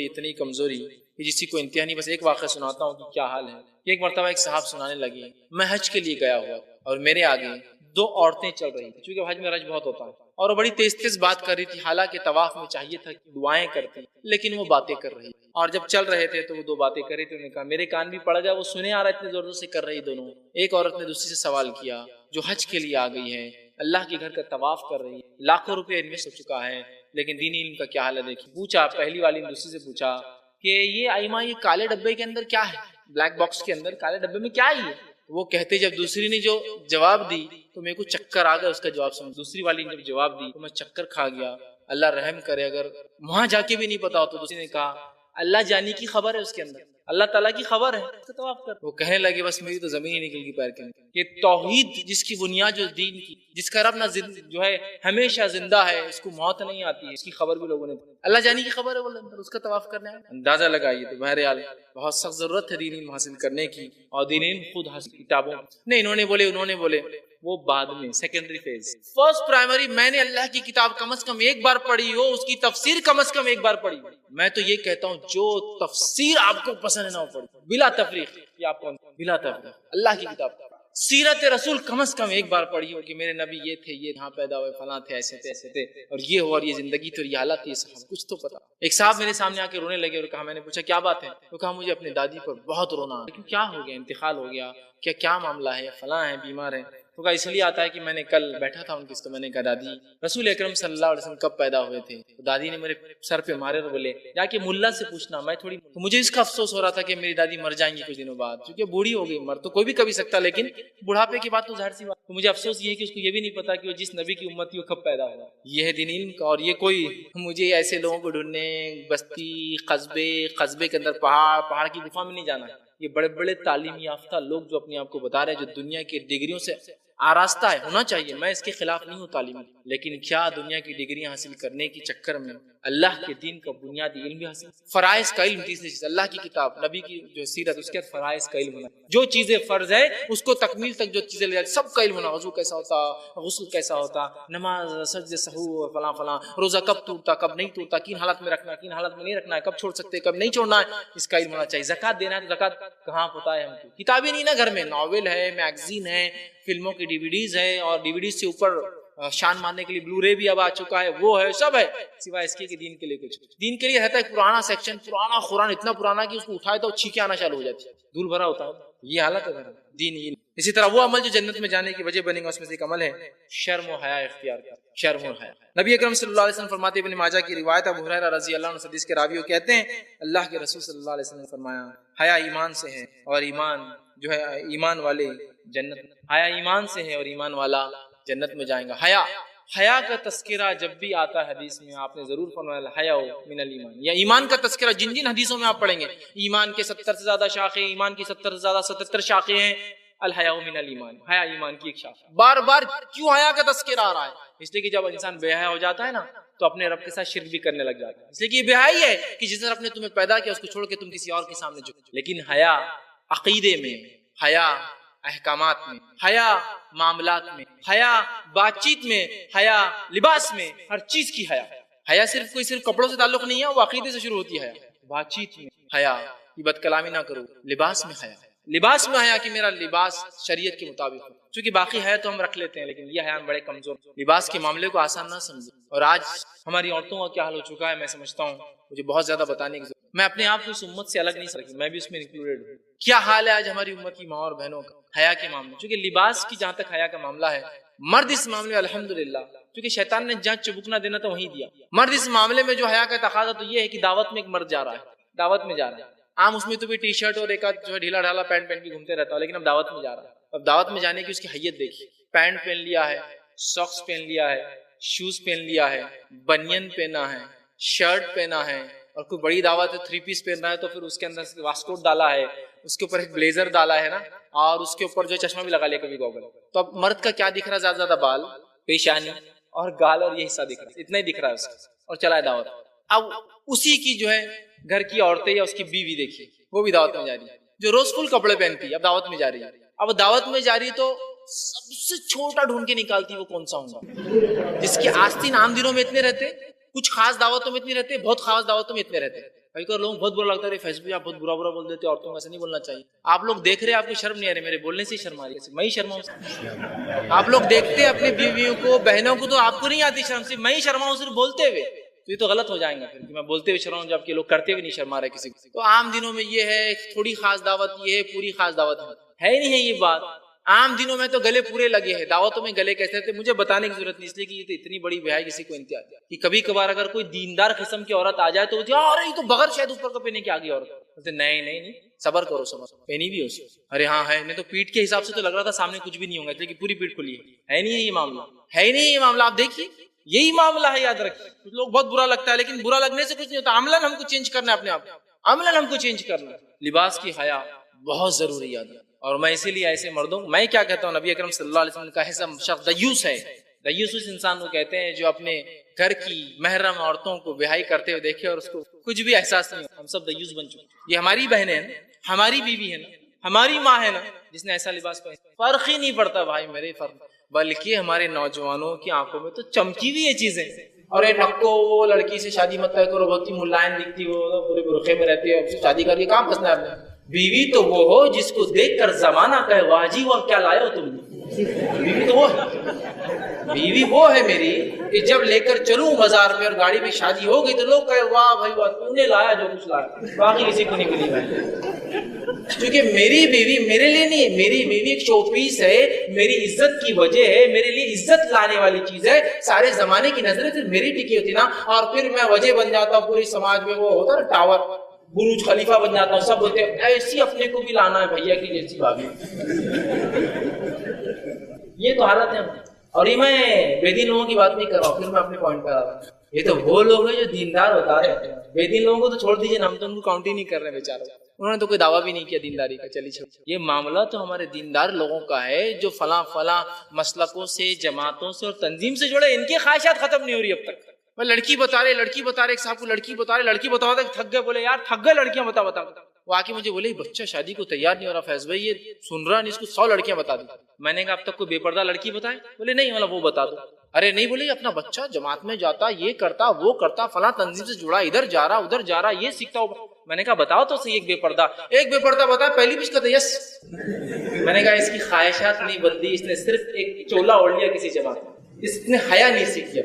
کہ جسی کو انتہا نہیں۔ بس ایک واقعہ سناتا ہوں کہ کیا حال ہے۔ ایک مرتبہ ایک صاحب سنانے لگے، میں حج کے لیے گیا ہوا اور میرے آگے دو عورتیں چل رہی تھیں، چونکہ حج میں رش بہت ہوتا ہے، اور وہ بڑی تیز تیز بات کر رہی تھی، حالانکہ طواف میں چاہیے تھا کہ دعائیں کرتی لیکن وہ باتیں کر رہی، اور جب چل رہے تھے تو وہ دو باتیں کر رہی تھی۔ انہوں نے کہا میرے کان بھی پڑ گیا، وہ سنے آ رہا اتنے زور سے کر رہی دونوں۔ ایک عورت نے دوسری سے سوال کیا جو حج کے لیے آ گئی ہے، اللہ کے گھر کا طواف کر رہی ہے، لاکھوں روپے انویسٹ ہو چکا ہے، لیکن دینی علم کا کیا حال ہے دیکھیں۔ پوچھا، پہلی والی نے دوسری سے پوچھا کہ یہ ائمہ یہ کالے ڈبے کے اندر کیا ہے، بلیک باکس کے اندر کالے ڈبے میں کیا ہے؟ وہ کہتے جب دوسری نے جو جواب دی تو میرے کو چکر آ گیا اس کا جواب سمجھ، دوسری والی نے جب جواب دی تو میں چکر کھا گیا۔ اللہ رحم کرے اگر وہاں جا کے بھی نہیں پتا ہو تو دوسری نے کہا اللہ جانی کی خبر ہے اس کے اندر، اللہ تعالیٰ کی خبر ہے، اس کا طواف کر۔ وہ کہنے لگے بس میری تو زمین ہی نکل گئی پیر کے نیچے۔ یہ توحید جس کی بنیاد جو دین کی، جس کا رب نہ جو ہے ہمیشہ زندہ ہے، اس کو موت نہیں آتی ہے، اس کی خبر بھی لوگوں نے اللہ جانی کی خبر ہے بولے اندر، اس کا طواف کرنا ہے۔ اندازہ لگائیے تو بہرحال بہت سخت ضرورت ہے دین علم حاصل کرنے کی، اور دین علم خود حاصل کتابوں نہیں، انہوں نے بولے وہ بعد میں سیکنڈری فیز۔ فرسٹ پرائمری میں نے اللہ کی کتاب کم از کم ایک بار پڑھی ہو، اس کی تفسیر کم از کم ایک بار پڑھی ہو۔ میں تو یہ کہتا ہوں جو تفسیر آپ کو پسند ہے نہ ہو پڑھی بلا تفریق، یہ آپ کو بلا تفریق اللہ کی کتاب، سیرت رسول کم از کم ایک بار پڑھی ہو کہ میرے نبی یہ تھے، یہ یہاں پیدا ہوئے، فلاں تھے، ایسے تھے اور یہ ہوا، اور یہ زندگی تو یہ حالت تھی، سب کچھ تو پتا۔ ایک صاحب میرے سامنے آ کے رونے لگے اور کہا، میں نے پوچھا کیا بات ہے؟ تو کہا مجھے اپنی دادی پر بہت رونا، لیکن کیا ہو گیا، انتقال ہو گیا کیا معاملہ ہے، فلاں ہے، بیمار ہے۔ تو کہا اس لیے آتا ہے کہ میں نے کل بیٹھا تھا ان کی، تو میں نے کہا دادی رسول اکرم صلی اللہ علیہ وسلم کب پیدا ہوئے تھے؟ تو دادی نے میرے سر پہ مارے اور بولے جا کے ملا سے پوچھنا، میں تھوڑی۔ تو مجھے اس کا افسوس ہو رہا تھا کہ میری دادی مر جائیں گی کچھ دنوں بعد، کیونکہ بوڑھی ہو گئی، مر تو کوئی بھی کبھی سکتا، لیکن بڑھاپے کی بات تو ظاہر سی بات۔ تو مجھے افسوس یہ ہے کہ اس کو یہ بھی نہیں پتا کہ وہ جس نبی کی امت تھی وہ کب پیدا ہوا۔ یہ ہے دین علم کا، اور یہ کوئی مجھے ایسے لوگوں کو ڈھونڈنے بستی قصبے کے اندر پہاڑ کی گفا میں نہیں جانا ہے۔ یہ بڑے بڑے تعلیم یافتہ لوگ جو اپنے آپ کو بتا رہے ہیں، جو دنیا کی ڈگریوں سے آراستہ ہے، ہونا چاہیے، میں اس کے خلاف نہیں ہوں تعلیم، لیکن کیا دنیا کی ڈگریاں حاصل کرنے کے چکر میں اللہ کے دین کا بنیادی علم بھی حاصل، فرائض کا علم، تیسری چیز اللہ کی کتاب، نبی کی جو سیرت، اس کے فرائض کا علم ہونا، جو چیزیں فرض ہے اس کو تکمیل تک جو چیزیں لے جاتی سب کا علم ہونا، وضو کیسا ہوتا، غسل کیسا ہوتا، نماز، سجدے سہو، فلاں روزہ کب ٹوٹتا کب نہیں ٹوٹتا، کن حالت میں رکھنا ہے کن حالت میں نہیں رکھنا ہے، کب چھوڑ سکتے کب نہیں چھوڑنا ہے، اس کا علم ہونا چاہیے۔ زکات دینا ہے تو زکات کہاں پتہ ہے ہم کو، کتابیں نہیں نا گھر میں، ناول ہے، میگزین ہے، فلموں کی ڈیویڈیز ہے، اور ڈیویڈیز سے اوپر شان ماننے کے لیے بلو رے بھی اب آ چکا ہے، وہ ہے، سب ہے، سوائے اس کے کہ دین کے لیے کچھ، دین کے لیے رہتا ہے پرانا سیکشن، پرانا قرآن اتنا پرانا کہ اس کو اٹھائے تو چھینکیں آنا چالو ہو جاتی ہے، دھول بھرا ہوتا ہے، یہ حالت ہے دین علم۔ اسی طرح وہ عمل جو جنت میں جانے کی وجہ بنے گا، اس میں سے ایک عمل ہے شرم و حیا اختیار کر، شرم و حیا۔ نبی اکرم صلی اللہ علیہ وسلم فرماتے ہیں، ابن ماجہ کی روایت، ابو ہریرہ رضی اللہ عنہ حدیث کے راوی کہتے ہیں اللہ کے رسول صلی اللہ علیہ وسلم نے فرمایا حیا ایمان سے ہے اور ایمان جو ہے ایمان والے جنت، حیا ایمان سے ہے اور ایمان والا جنت میں جائیں گا۔ حیا کا تذکرہ جب بھی آتا ہے حدیث میں، آپ نے ضرور فرمایا الحیا من الایمان، یا ایمان کا تذکرہ جن جن حدیثوں میں آپ پڑھیں گے، ایمان کے 70 سے زیادہ شاخیں، ایمان کی 70 سے زیادہ 77 شاخیں ہیں، الحیا من الایمان، حیا ایمان کی ایک شاخ۔ بار بار کیوں حیا کا تذکرہ آ رہا ہے؟ اس لیے کہ جب انسان بے حیا ہو جاتا ہے نا تو اپنے رب کے ساتھ شرک بھی کرنے لگ جاتا ہے، اس لیے کہ یہ بے حیائی ہے کہ جس رب نے تمہیں پیدا کیا اس کو چھوڑ کے تم کسی اور کے سامنے جھکو۔ لیکن حیا عقیدے میں، حیا احکامات میں، حیا معاملات میں، حیا بات چیت میں، حیا لباس میں، ہر چیز کی حیا۔ حیا صرف کپڑوں سے تعلق نہیں ہے، وہ عقیدے سے شروع ہوتی ہے۔ بات چیت میں حیا، یہ بد کلامی نہ کرو، لباس میں حیا، لباس میں حیا کہ میرا لباس شریعت کے مطابق ہو، چونکہ باقی حیا تو ہم رکھ لیتے ہیں لیکن یہ حیا ہم بڑے کمزور، لباس کے معاملے کو آسان نہ سمجھے۔ اور آج ہماری عورتوں کا کیا حال ہو چکا ہے میں سمجھتا ہوں، مجھے بہت زیادہ بتانے کی ضرورت، میں اپنے آپ کو اس امت سے الگ نہیں سکتی، میں بھی اس میں انکلوڈیڈ ہوں۔ کیا حال ہے آج ہماری امت کی ماں اور بہنوں کا حیا کے معاملے، چونکہ لباس کی جہاں تک حیا کا معاملہ ہے، مرد اس معاملے میں الحمدللہ، کیونکہ شیطان نے جہاں چبکنا دینا تو وہیں دیا، مرد اس معاملے میں جو حیا کا تقاضا تو یہ ہے کہ دعوت میں ایک مرد جا رہا ہے، دعوت میں جا رہا ہے، عام اس میں تو بھی ٹی شرٹ اور ایک جو ہے ڈھیلا ڈھالا پینٹ پہن کے گھومتے رہتا ہوں، لیکن اب دعوت میں جا رہا ہے، اب دعوت میں جانے کی اس کی حیت دیکھی، پینٹ پہن لیا ہے، ساکس پہن لیا ہے، شوز پہن لیا ہے، بنین پہنا ہے، شرٹ پہنا ہے، اور کوئی بڑی دعوت ہے 3 پیس پہن رہا ہے تو پھر اس کے اندر واسکوٹ ڈالا ہے، اس کے اوپر ایک بلیزر ڈالا ہے نا، اور اس کے اوپر جو چشمہ بھی لگا لیا کبھی گوگل، تو اب مرد کا کیا دکھ رہا ہے؟ زیادہ زیادہ بال، پیشانی اور گال، اور یہ حصہ دکھ رہا ہے، اتنا ہی دکھ رہا ہے اس کا، اور چلا ہے دعوت۔ اب اسی کی جو ہے گھر کی عورتیں یا اس کی بیوی دیکھیے، وہ بھی دعوت میں جا رہی ہے، جو روز فل کپڑے پہنتی ہے اب دعوت میں جا رہی ہے، اب دعوت میں جا رہی ہے تو سب سے چھوٹا ڈھونڈ کے نکالتی وہ کون سا ہوگا، جس کے آستین عام دنوں میں اتنے رہتے، کچھ خاص دعوتوں میں اتنے رہتے، بہت خاص دعوتوں میں اتنے رہتے۔ کئی لوگوں کو بہت برا لگتا ہے فیس بک آپ بہت برا بول دیتے، عورتوں کو ایسے نہیں بولنا چاہیے، آپ لوگ دیکھ رہے ہیں آپ کو شرم نہیں آ رہی، میرے بولنے سے ہی شرم آ رہی ہے، میں ہی شرماؤں، آپ لوگ دیکھتے ہیں اپنی بیویوں کو بہنوں کو تو آپ کو نہیں آتی شرم، صرف میں ہی شرماؤں صرف بولتے ہوئے، تو یہ تو غلط ہو جائیں گا پھر کہ میں بولتے ہوئے شرماؤں جبکہ لوگ کرتے ہوئے نہیں شرما رہے کسی کو۔ تو عام دنوں میں یہ ہے تھوڑی خاص دعوت، یہ ہے پوری خاص دعوت ہے ہی نہیں ہے یہ بات، عام دنوں میں تو گلے پورے لگے ہیں، دعوتوں میں گلے کیسے تھے مجھے بتانے کی ضرورت نہیں، اس لیے کہ یہ تو اتنی بڑی بہائی کسی کو امتیاز کہ کبھی کبھار اگر کوئی دیندار قسم کی عورت آ جائے تو ارے یہ تو بغیر شاید اوپر کا پہنے کے آ گئی عورت، بولتے نہیں صبر کرو صبر، پہنی بھی ہو، ارے ہاں ہے نہیں تو پیٹ کے حساب سے تو لگ رہا تھا سامنے کچھ بھی نہیں ہوگا، لیکن پوری پیٹ کھلی ہے نہیں یہ معاملہ، ہے نہیں یہ معاملہ، آپ دیکھیے یہی معاملہ ہے، یاد رکھیے. کچھ لوگ بہت برا لگتا ہے لیکن برا لگنے سے کچھ نہیں ہوتا، عملاً ہم کو چینج کرنا ہے، اپنے آپ عملاً ہم کو چینج کرنا ہے. لباس کی حیا بہت ضروری یاد ہے. اور میں اسی لیے ایسے مردوں میں کیا کہتا ہوں، نبی اکرم صلی اللہ علیہ وسلم کا ایسا شخص دیوس ہے. دیوس اس انسان کو کہتے ہیں جو اپنے گھر کی محرم عورتوں کو بہائی کرتے ہوئے دیکھے اور اس کو کچھ بھی احساس نہیں ہو. ہم سب دیوس بن چکے. یہ ہماری بہنیں ہیں، ہماری بیوی ہے نا، ہماری ماں ہے نا جس نے ایسا لباس پہنا، فرق ہی نہیں پڑتا بھائی میرے، فرق بلکہ ہمارے نوجوانوں کی آنکھوں میں تو چمکی ہوئی یہ چیزیں. اور اے نکو وہ لڑکی سے شادی مت کرو، بہت ہی ملائن دکھتی ہو، پورے برقعے میں رہتی ہے، اس سے شادی کر کے کام پسنا ہے. اپنے بیوی تو وہ ہو جس کو دیکھ کر زمانہ کہے واہ جی وہ کیا لائے ہو تم. بیوی تو وہ ہے، بیوی وہ ہے میری کہ جب لے کر چلوں بازار میں اور گاڑی میں شادی ہو گئی تو لوگ کہے واہ بھائی واہ تو نے لایا جو کچھ لایا، باقی کسی کو نہیں ملی. میں کیونکہ میری بیوی میرے لیے نہیں ہے، میری بیوی ایک شو پیس ہے، میری عزت کی وجہ ہے، میرے لیے عزت لانے والی چیز ہے. سارے زمانے کی نظریں پھر میری ٹکی ہوتی نا، اور پھر میں وجہ بن جاتا ہوں پوری سماج میں، وہ ہوتا نا ٹاور برج خلیفہ بن جاتا ہوں. سب بولتے ہیں ایسی اپنے کو بھی لانا ہے بھیا کی جیسی بھابھی. یہ تو حالت ہے. اور یہ میں بے دین لوگوں کی بات نہیں کر رہا ہوں، پھر میں اپنے پوائنٹ پر آ رہا ہوں. یہ تو وہ لوگ ہیں جو دیندار بتا رہے ہیں، بے دین لوگوں کو تو چھوڑ دیجیے، ہم تو ان کو کاؤنٹ ہی نہیں کر رہے بیچارے، انہوں نے تو کوئی دعویٰ بھی نہیں کیا دینداری کا. چلیے چھوڑ، یہ معاملہ تو ہمارے دیندار لوگوں کا ہے جو فلاں مسلکوں سے، جماعتوں سے اور تنظیم سے جڑے، ان کی خواہشات ختم نہیں ہو رہی اب تک. میں لڑکی بتا رہے ایک صاحب کو لڑکی بتا رہے تھک گئے، بولے یار تھک گئے لڑکیاں بتا. وہ آ کے مجھے بولے بچہ شادی کو تیار نہیں ہو رہا فیض بھائی، یہ سن رہا نہیں، اس کو 100 لڑکیاں بتا دی. میں نے کہا اب تک کوئی بے پردہ لڑکی بتائے؟ بولے نہیں، مطلب وہ بتا دو. ارے نہیں، بولے اپنا بچہ جماعت میں جاتا، یہ کرتا وہ کرتا، فلاں تنظیم سے جڑا، ادھر جا رہا یہ سیکھتا ہو. میں نے کہا بتاؤ تو صحیح ایک بے پردہ بتا. پہلی بھی اس کا تو یس. میں نے کہا اس کی خواہشات نہیں بدلی، اس نے صرف ایک چولا اوڑھ لیا کسی جماعت میں، اس نے حیا نہیں سیکھی.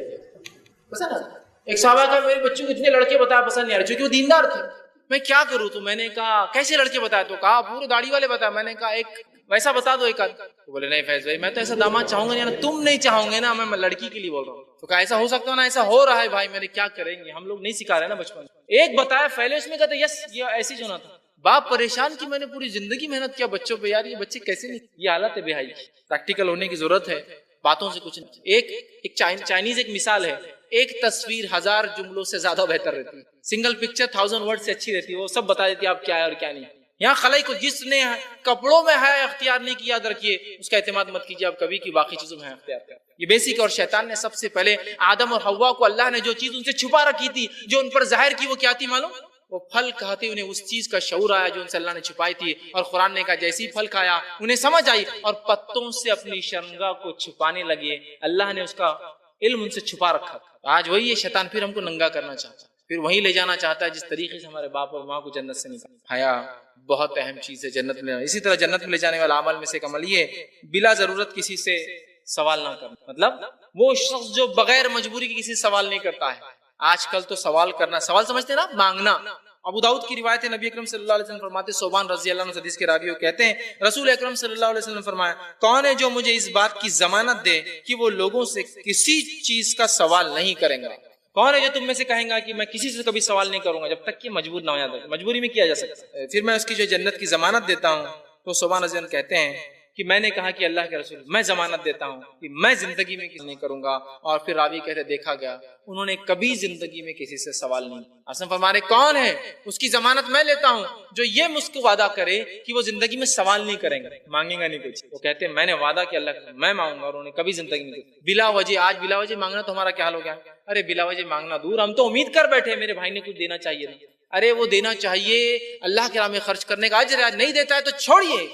پسند ایک صحابہ کا میرے بچوں کو اتنے لڑکے بتایا پسند نہیں آ رہے چونکہ وہ دیندار تھے. میں کیا کروں؟ تو میں نے کہا کیسے لڑکے بتایا؟ تو کہا پورے داڑھی والے بتایا. میں نے کہا ایک ویسا بتا دو ایک آدھ. تو بولے نہیں فیض بھائی میں تو ایسا داماد چاہوں گا نہیں. تم نہیں چاہوں گے نا، میں لڑکی کے لیے بول رہا ہوں. تو کہا ایسا ہو سکتا ہے نا؟ ایسا ہو رہا ہے بھائی میرے، کیا کریں گے، ہم لوگ نہیں سکھا رہے نا بچپن. ایک بتایا پہلے، اس میں کہتے یس یہ ایسی جو نہ تھا. باپ پریشان کہ میں نے پوری زندگی محنت کیا بچوں پہ، یار یہ بچے کیسے نہیں. یہ حالت ہے بے حیائی. پریکٹیکل ہونے کی ضرورت ہے، باتوں سے کچھ نہیں. ایک چائنیز ایک مثال ہے، ایک تصویر 1000 جملوں سے زیادہ بہتر رہتی ہے. سنگل پکچر 1000 ورڈ سے اچھی رہتی ہے، وہ سب بتا دیتی ہے آپ کیا ہے اور کیا نہیں. یہاں خلائی کو جس نے کپڑوں میں ہے اختیار نہیں کیا، یاد رکھیے اس کا اعتماد مت کیجیے آپ کبھی کی باقی چیزوں میں ہے اختیار کر. یہ بیسک. اور شیطان نے سب سے پہلے آدم اور حوا کو اللہ نے جو چیز ان سے چھپا رکھی تھی، جو ان پر ظاہر کی، وہ کیا تھی معلوم؟ وہ پھل کھاتے انہیں اس چیز کا شعور آیا جو ان سے اللہ نے چھپائی تھی. اور قرآن نے کہا جیسی پھل کھایا انہیں سمجھ آئی اور پتوں سے اپنی شرمگاہ کو چھپانے لگے. اللہ نے اس کا علم ان سے چھپا رکھا. آج وہی ہے شیطان، پھر ہم کو ننگا کرنا چاہتا ہے، پھر وہی لے جانا چاہتا ہے جس طریقے سے ہمارے باپ اور ماں کو جنت سے نکالا. حیا بہت اہم چیز ہے جنت میں. اسی طرح جنت میں لے جانے والا عمل میں سے ایک عمل یہ بلا ضرورت کسی سے سوال نہ کرنا. مطلب وہ شخص جو بغیر مجبوری کے کسی سے سوال نہیں کرتا ہے. آج کل تو سوال کرنا، سوال سمجھتے ہیں نا مانگنا. ابو داؤد کی روایت ہے، نبی اکرم صلی اللہ علیہ وسلم فرماتے، صوبان رضی اللہ عنہ حدیث کے راوی کہتے ہیں رسول اکرم صلی اللہ علیہ وسلم فرمایا کون ہے جو مجھے اس بات کی ضمانت دے کہ وہ لوگوں سے کسی چیز کا سوال نہیں کریں گا؟ کون ہے جو تم میں سے کہیں گا کہ میں کسی سے کبھی سوال نہیں کروں گا جب تک کہ مجبور نہ ہو جاتا؟ مجبوری میں کیا جا سکتا ہے. پھر میں اس کی جو جنت کی ضمانت دیتا ہوں. تو صوبان رضی اللہ کہتے ہیں کہ میں نے کہا کہ اللہ کے رسول میں ضمانت دیتا ہوں کہ میں زندگی میں کسی نہیں کروں گا. اور پھر راوی کہتے دیکھا گیا انہوں نے کبھی زندگی میں کسی سے سوال نہیں. حسن فرمانے کون ہے اس کی ضمانت میں لیتا ہوں جو یہ مجھ کو وعدہ کرے کہ وہ زندگی میں سوال نہیں کریں گے، مانگیں گا نہیں کچھ. وہ کہتے ہیں میں نے وعدہ کیا اللہ کا میں مانگوں گا، اور انہوں نے کبھی زندگی میں بلا وجہ. آج بلا وجہ مانگنا تو ہمارا کیا حال ہو گیا؟ ارے بلا وجہ مانگنا دور، ہم تو امید کر بیٹھے میرے بھائی نے کچھ دینا چاہیے. ارے وہ دینا چاہیے، اللہ کے راہ میں خرچ کرنے کا اجر ہے، نہیں دیتا ہے تو چھوڑیے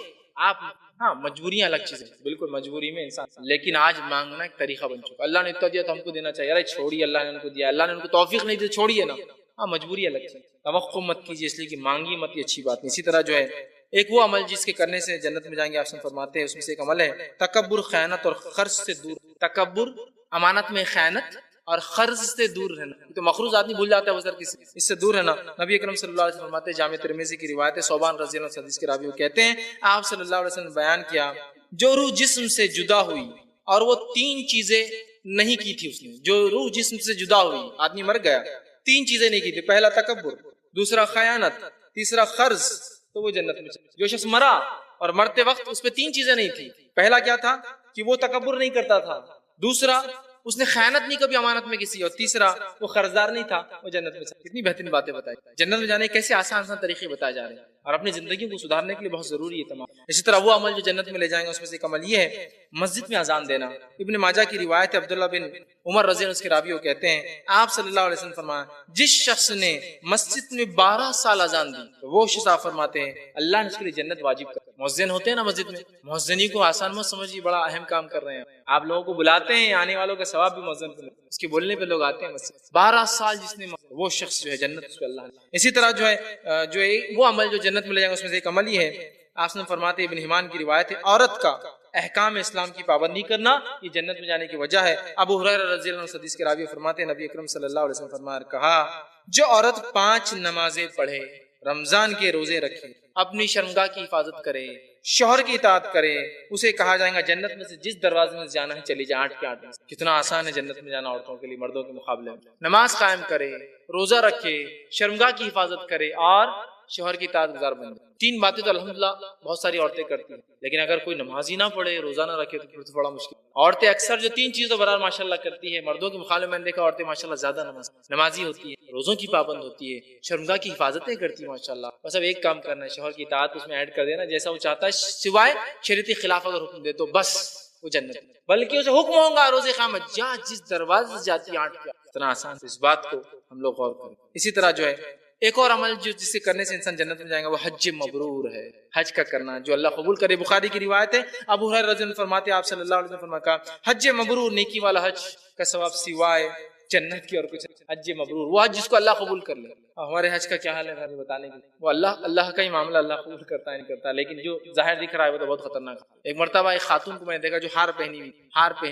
آپ. ہاں مجبوریاں الگ چیز ہے، بالکل مجبوری میں انسان، لیکن آج مانگنا ایک طریقہ بن چکا. اللہ نے اتنا دیا تو ہم کو دینا چاہیے. ارے چھوڑیے، اللہ نے ان کو دیا، اللہ نے ان کو توفیق نہیں دی، چھوڑیے نا. ہاں مجبوری الگ چیز، توقع مت کیجیے اس لیے کہ مانگی مت، یہ اچھی بات نہیں. اسی طرح جو ہے ایک وہ عمل جس کے کرنے سے جنت میں جائیں گے، آپ سے فرماتے ہیں اس میں سے ایک عمل ہے تکبر، خیانت اور خرچ سے دور. تکبر، امانت میں خیانت اور قرض سے دور رہنا. تو مخروض آدمی بھول جاتا ہے وزر کسی، اس سے دور رہنا. نبی اکرم صلی اللہ علیہ وسلم فرماتے ہیں، جامع ترمذی کی روایت ہے، صوبان رضی اللہ عنہ حدیث کے راوی وہ کہتے ہیں آپ صلی اللہ علیہ وسلم نے بیان کیا جو روح جسم سے جدا ہوئی اور وہ 3 چیزیں نہیں کی تھی اس نے. جو روح جسم سے جدا ہوئی، آدمی مر گیا، 3 چیزیں نہیں کی تھی. پہلا تکبر، دوسرا خیانت، تیسرا قرض، تو وہ جنت میں چلا. جو شخص مرا اور مرتے وقت اس پہ 3 چیزیں نہیں تھی. پہلا کیا تھا کہ وہ تکبر نہیں کرتا تھا، دوسرا اس نے خیانت نہیں کبھی امانت میں کسی، اور تیسرا وہ قرضدار نہیں تھا، وہ جنت میں چلا. کتنی بہترین باتیں بتائی. جنت میں جانے کے کیسے آسان آسان طریقے بتائے جا رہے ہیں، اور اپنی زندگی کو سدھارنے کے لیے بہت ضروری ہے تمام. اسی طرح وہ عمل جو جنت میں لے جائیں گے اس میں سے ایک عمل یہ ہے مسجد میں اذان دینا. ابن ماجہ کی روایت ہے، عبداللہ بن عمر رضی اللہ عنہ اس کے راوی کہتے ہیں آپ صلی اللہ علیہ وسلم فرمایا جس شخص نے مسجد میں 12 سال اذان دی تو وہ شخص آپ فرماتے ہیں اللہ نے اس کے لیے جنت واجب کر. مؤذن ہوتے ہیں نا مسجد میں، مؤذنی کو آسان مت سمجھیے، بڑا اہم کام کر رہے ہیں آپ. لوگوں کو بلاتے ہیں، آنے والوں کا ثواب بھی مؤذن پہ، اس کے بولنے پہ لوگ آتے ہیں مسجد. 12 سال جس نے وہ شخص جو ہے جنت اس کو اللہ نے. اسی طرح جو ہے وہ عمل جو جنت میں لے جائیں گے اس میں سے ایک عمل یہ ہے، آپ نے فرماتے ابن حمان کی روایت ہے عورت کا احکام اسلام کی پابندی کرنا یہ جنت میں جانے کی وجہ ہے. ابو ہریرہ رضی اللہ عنہ حدیث کے راوی فرماتے ہیں نبی اکرم صلی اللہ علیہ وسلم فرمایا کہا جو عورت 5 نمازیں پڑھے، رمضان کے روزے رکھے، اپنی شرمگاہ کی حفاظت کرے، شوہر کی اطاعت کرے، اسے کہا جائے گا جنت میں سے جس دروازے میں جانا ہے چلی جائے 8 کے 8 میں. کتنا آسان ہے جنت میں جانا عورتوں کے لیے مردوں کے مقابلے میں. نماز قائم کرے، روزہ رکھے، شرمگاہ کی حفاظت کرے اور شوہر کی اطاعت گزار بنے. 3 باتیں تو الحمدللہ بہت ساری عورتیں کرتی ہیں، لیکن اگر کوئی نماز ہی نہ پڑھے، روزہ نہ رکھے تو پھر تو بڑا مشکل. عورتیں اکثر جو 3 چیزوں برابر ماشاءاللہ کرتی ہے، مردوں کے مقابلے میں نے دیکھا عورتیں ماشاءاللہ زیادہ نمازی ہوتی ہے، روزوں کی پابند ہوتی ہے، شرمگاہ کی حفاظتیں کرتی ہے ماشاءاللہ. بس اب ایک کام کرنا ہے، شوہر کی اطاعت اس میں ایڈ کر دینا جیسا وہ چاہتا ہے، سوائے شریعت خلاف اگر حکم دے تو بس وہ جنت. بلکہ اسے حکم ہوگا روزے قیامت جا جس دروازے سے جاتی ہے 8 کے 8. اتنا آسان. اس بات کو ہم لوگ غور کریں. اسی طرح جو ہے ایک اور عمل جو جسے کرنے سے انسان جنت میں جائے گا وہ حج مبرور ہے. حج کا کرنا جو اللہ قبول کرے. بخاری کی روایت ہے ابو ہریرہ رضی اللہ عنہ فرماتے ہیں آپ صلی اللہ علیہ وسلم فرمایا حج مبرور نیکی والا حج کا ثواب سوائے جنت کی اور کچھ. حج مبرور وہ حج جس کو اللہ قبول کر لے. ہمارے حج کا کیا حال ہے ہمیں بتانے کی، وہ اللہ کا ہی معاملہ، اللہ قبول کرتا ہے نہیں کرتا، لیکن جو ظاہر دکھ رہا ہے وہ تو بہت خطرناک ہے. ایک مرتبہ ایک خاتون کو میں نے دیکھا جو ہار پہنی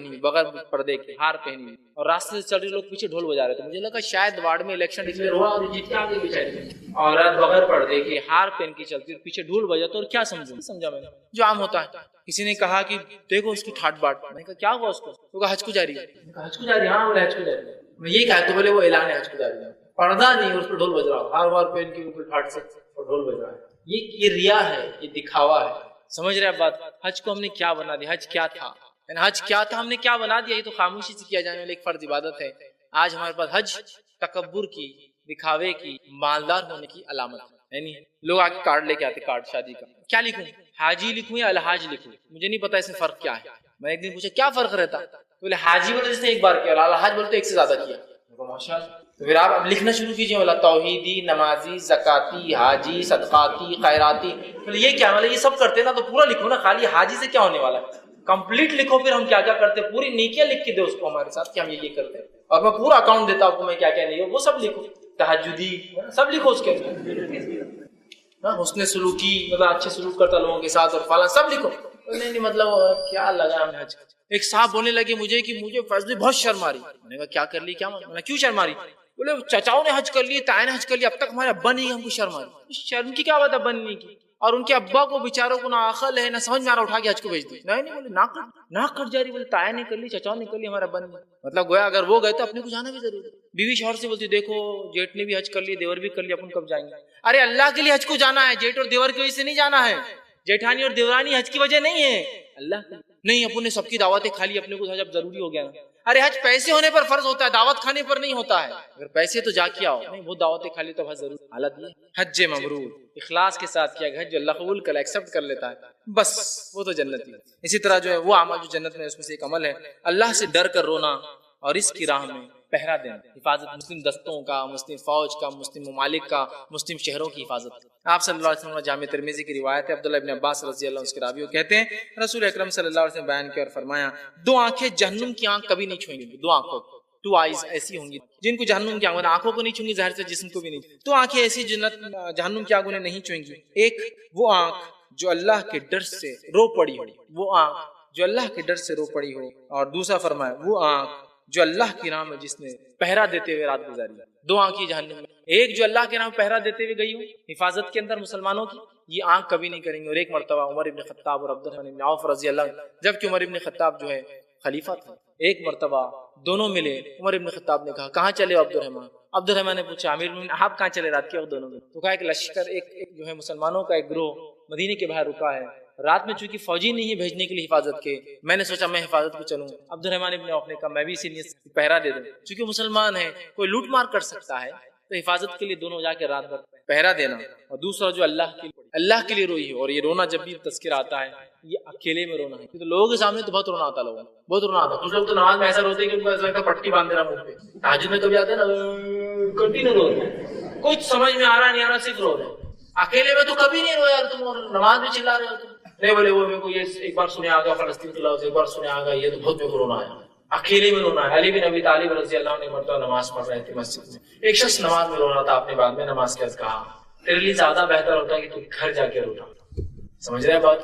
ہوئی بغیر پردے کے ہار پہنی ہوئی، اور راستے سے چل رہے لوگ پیچھے ڈھول بجا رہے تھے. مجھے لگا شاید وارڈ میں الیکشن ڈکلیئر ہوا اور جیت کے آگے بچائی عورت بغیر پردے کے ہار پہن کے چلتی اور پیچھے ڈھول بجاتا. اور کیا سمجھا میں نے جو عام ہوتا ہے. کسی نے کہا کہ دیکھو اس کی ٹھاٹ باٹ. میں نے کہا کیا ہوا اس کو؟ وہ کہا حج کو جا رہی ہے. حج کو جا رہی ہے؟ ہاں بولے حج کو جا رہی ہے. میں یہ کہا تو بولے وہ اعلان ہے حج کو جا رہی ہے. پردہ نہیں، اس پہ ڈھول بج رہا ہار وار پہن کے اوپر ٹھاٹ سے اور ڈھول بج رہا ہے. یہ ریا ہے، یہ دکھاوا ہے. سمجھ رہے آپ بات؟ حج کو ہم نے کیا بنا دیا؟ حج کیا تھا؟ حج کیا تھا ہم نے کیا بنا دیا؟ یہ تو خاموشی سے کیا جانے والی ایک فرض عبادت ہے. آج ہمارے پاس حج تکبر کی، دکھاوے کی، مالدار ہونے کی علامت ہے. یعنی لوگ آگے کارڈ لے کے آتے، کارڈ شادی کا. کیا لکھوں؟ حاجی لکھوں یا الحاج لکھوں؟ مجھے نہیں پتا اس میں فرق کیا ہے. میں ایک دن پوچھا کیا فرق رہتا؟ بولے حاجی بولے جس نے ایک بار کیا، الحاج بولتے ایک سے زیادہ کیا. ماشاءاللہ. تو پھر آپ لکھنا شروع کیجیے والا توحیدی، نمازی، زکاتی، حاجی، صدقاتی، خیراتی. یہ کیا مطلب؟ یہ سب کرتے نا تو پورا لکھو نا. خالی حاجی سے کیا ہونے والا ہے؟ کمپلیٹ لکھو. پھر ہم کیا کیا کرتے ہیں پوری نیکیاں لکھ کے دو اس کو ہمارے ساتھ کہ ہم یہ کرتے ہیں، اور میں پورا اکاؤنٹ دیتا ہوں آپ کو میں کیا کیا نہیں ہوں وہ سب لکھو. تہجدی سب لکھو اس کے اندر. حسن سلوکی مطلب اچھے سلوک کرتا لوگوں کے ساتھ اور فلاں سب لکھو. نہیں مطلب کیا لگا ہمیں حج. ایک صاحب بولنے لگے مجھے کہ مجھے فیصلے بہت شرم آ رہی. میں نے کہا کیا کر لی؟ کیا کیوں شرم آ رہی؟ بولے چچاؤں نے حج کر لی، تائے نے حج کر لیا، اب تک ہمارے ابا نہیں ہم کو شرم آ رہی. شرم کی کیا بات ہے بننے کی؟ اور ان کے ابا کو بیچاروں کو نہ عقل ہے نہ سمجھ میں آ رہا، اٹھا کے حج کو بھیج دی. نہیں بولے نہ کٹ جا رہی. بولے تائے نے کر لی، چچاؤں نے کر لی، ہمارا ابا نہیں. مطلب گویا اگر وہ گئے تو اپنے کو جانا بھی ضروری. بیوی شوہر سے بولتی دیکھو جیٹ نے بھی حج کر لی، دیور بھی کر لیا، اپن کب جائیں گے؟ ارے اللہ کے لیے حج کو جانا ہے، جیٹ اور دیور کی وجہ سے نہیں جانا ہے. جیٹھانی اور دیورانی حج کی وجہ نہیں ہے، اللہ نہیں. اپن نے سب کی دعوتیں کھا لی، اپنے کو حج ضروری ہو گیا نا. ارے حج پیسے ہونے پر فرض ہوتا ہے، دعوت کھانے پر نہیں ہوتا ہے. اگر پیسے تو جا کے آؤ، نہیں وہ دعوتیں کھا لی تو حج ضرور. حالت یہ حج مبرور اخلاص کے ساتھ کیا گیا جو اللہ قبول کر ایکسپٹ کر لیتا ہے بس وہ تو جنتی ہے. اسی طرح جو ہے وہ عمل جو جنت میں اس میں سے ایک عمل ہے اللہ سے ڈر کر رونا اور اس کی راہ میں پہرا دینا. حفاظت مسلم دستوں کا، مسلم فوج کا، مسلم ممالک کا، مسلم شہروں کی حفاظت. آپ صلی اللہ علیہ وسلم جامع ترمذی کی روایت ہے عبداللہ ابن عباس رضی اللہ عنہ اس کے راوی کہتے ہیں رسول اکرم صلی اللہ علیہ وسلم بیان کیا اور فرمایا 2 آنکھیں جہنم کی آنکھ کبھی نہیں چھوئیں گی. 2 آنکھوں 2 آئیز ایسی ہوں گی جن کو جہنم کی آنکھ آنکھوں کو نہیں چھوئیں گی، ظاہر سے جسم کو بھی نہیں. 2 آنکھیں ایسی جہنم کی آنکھ انہیں نہیں چھوئیں گی. ایک وہ آنکھ جو اللہ کے ڈر سے رو پڑی ہو، وہ آنکھ جو اللہ کے ڈر سے رو پڑی ہو، اور دوسرا فرمایا وہ آنکھ جو اللہ کے نام میں جس نے پہرا دیتے ہوئے رات گزاری، 2 آنکھیں جہنم میں، ایک جو اللہ کے نام پہرا دیتے ہوئے گئی ہوں حفاظت کے اندر مسلمانوں کی، یہ آنکھ کبھی نہیں کریں گے۔ اور ایک مرتبہ عمر ابن خطاب اور عبد الرحمن بن عوف رضی اللہ عنہ، جبکہ عمر ابن خطاب جو ہے خلیفہ تھا، ایک مرتبہ دونوں ملے، عمر ابن خطاب نے کہا کہاں چلے عبد الرحمن؟ عبد الرحمن نے پوچھا امیر المومنین آپ کہاں چلے رات کے وقت دونوں میں؟ تو کہا ایک لشکر ایک جو ہے مسلمانوں کا ایک گروہ مدینے کے باہر رکا ہے، رات میں چونکہ فوجی نہیں ہے بھیجنے کے لیے حفاظت کے، میں نے سوچا میں حفاظت کو چلوں۔ عبد الرحمن ابن عوف نے کہا میں بھی اسی لیے پہرا دے دوں، چونکہ مسلمان ہیں کوئی لوٹ مار کر سکتا ہے، تو حفاظت کے لیے دونوں جا کے رات بھر پہرا دینا۔ اور دوسرا جو اللہ کے لیے روئی ہے، اور یہ رونا جب بھی تذکرہ آتا ہے یہ اکیلے میں رونا ہے، تو لوگوں کے سامنے تو بہت رونا آتا، لوگوں بہت رونا آتا۔ کچھ لوگ تو نماز میں ایسا روتے ہیں کہ ان کو ایسا لگتا ہے پٹی باندھ دینا منہ پہ، تہجد میں کبھی آتے ہیں نا کنٹینیو رو رہے ہیں، کچھ سمجھ میں آ رہا نہیں آ رہا، صرف رو رہے ہیں۔ اکیلے میں تو کبھی نہیں رویا یار، تم نماز میں چلا رہے ہو تم نہیں بولے وہ میرے کو یہ ایک بار سنے آگا فلسطین کے لفظ، ایک بار سنے آگا، یہ تو بہت میرے کو رونا آیا، اکیلے میں رونا ہے۔ علی بن ابی طالب رضی اللہ عنہ مرتبہ نماز پڑھ رہے تھے مسجد میں، ایک شخص نماز میں رو رہا تھا، آپ نے بعد میں نماز کے بعد کہا تیرے لیے زیادہ بہتر ہوتا ہے کہ تو گھر جا کے روتا۔ سمجھ رہے ہیں بات؟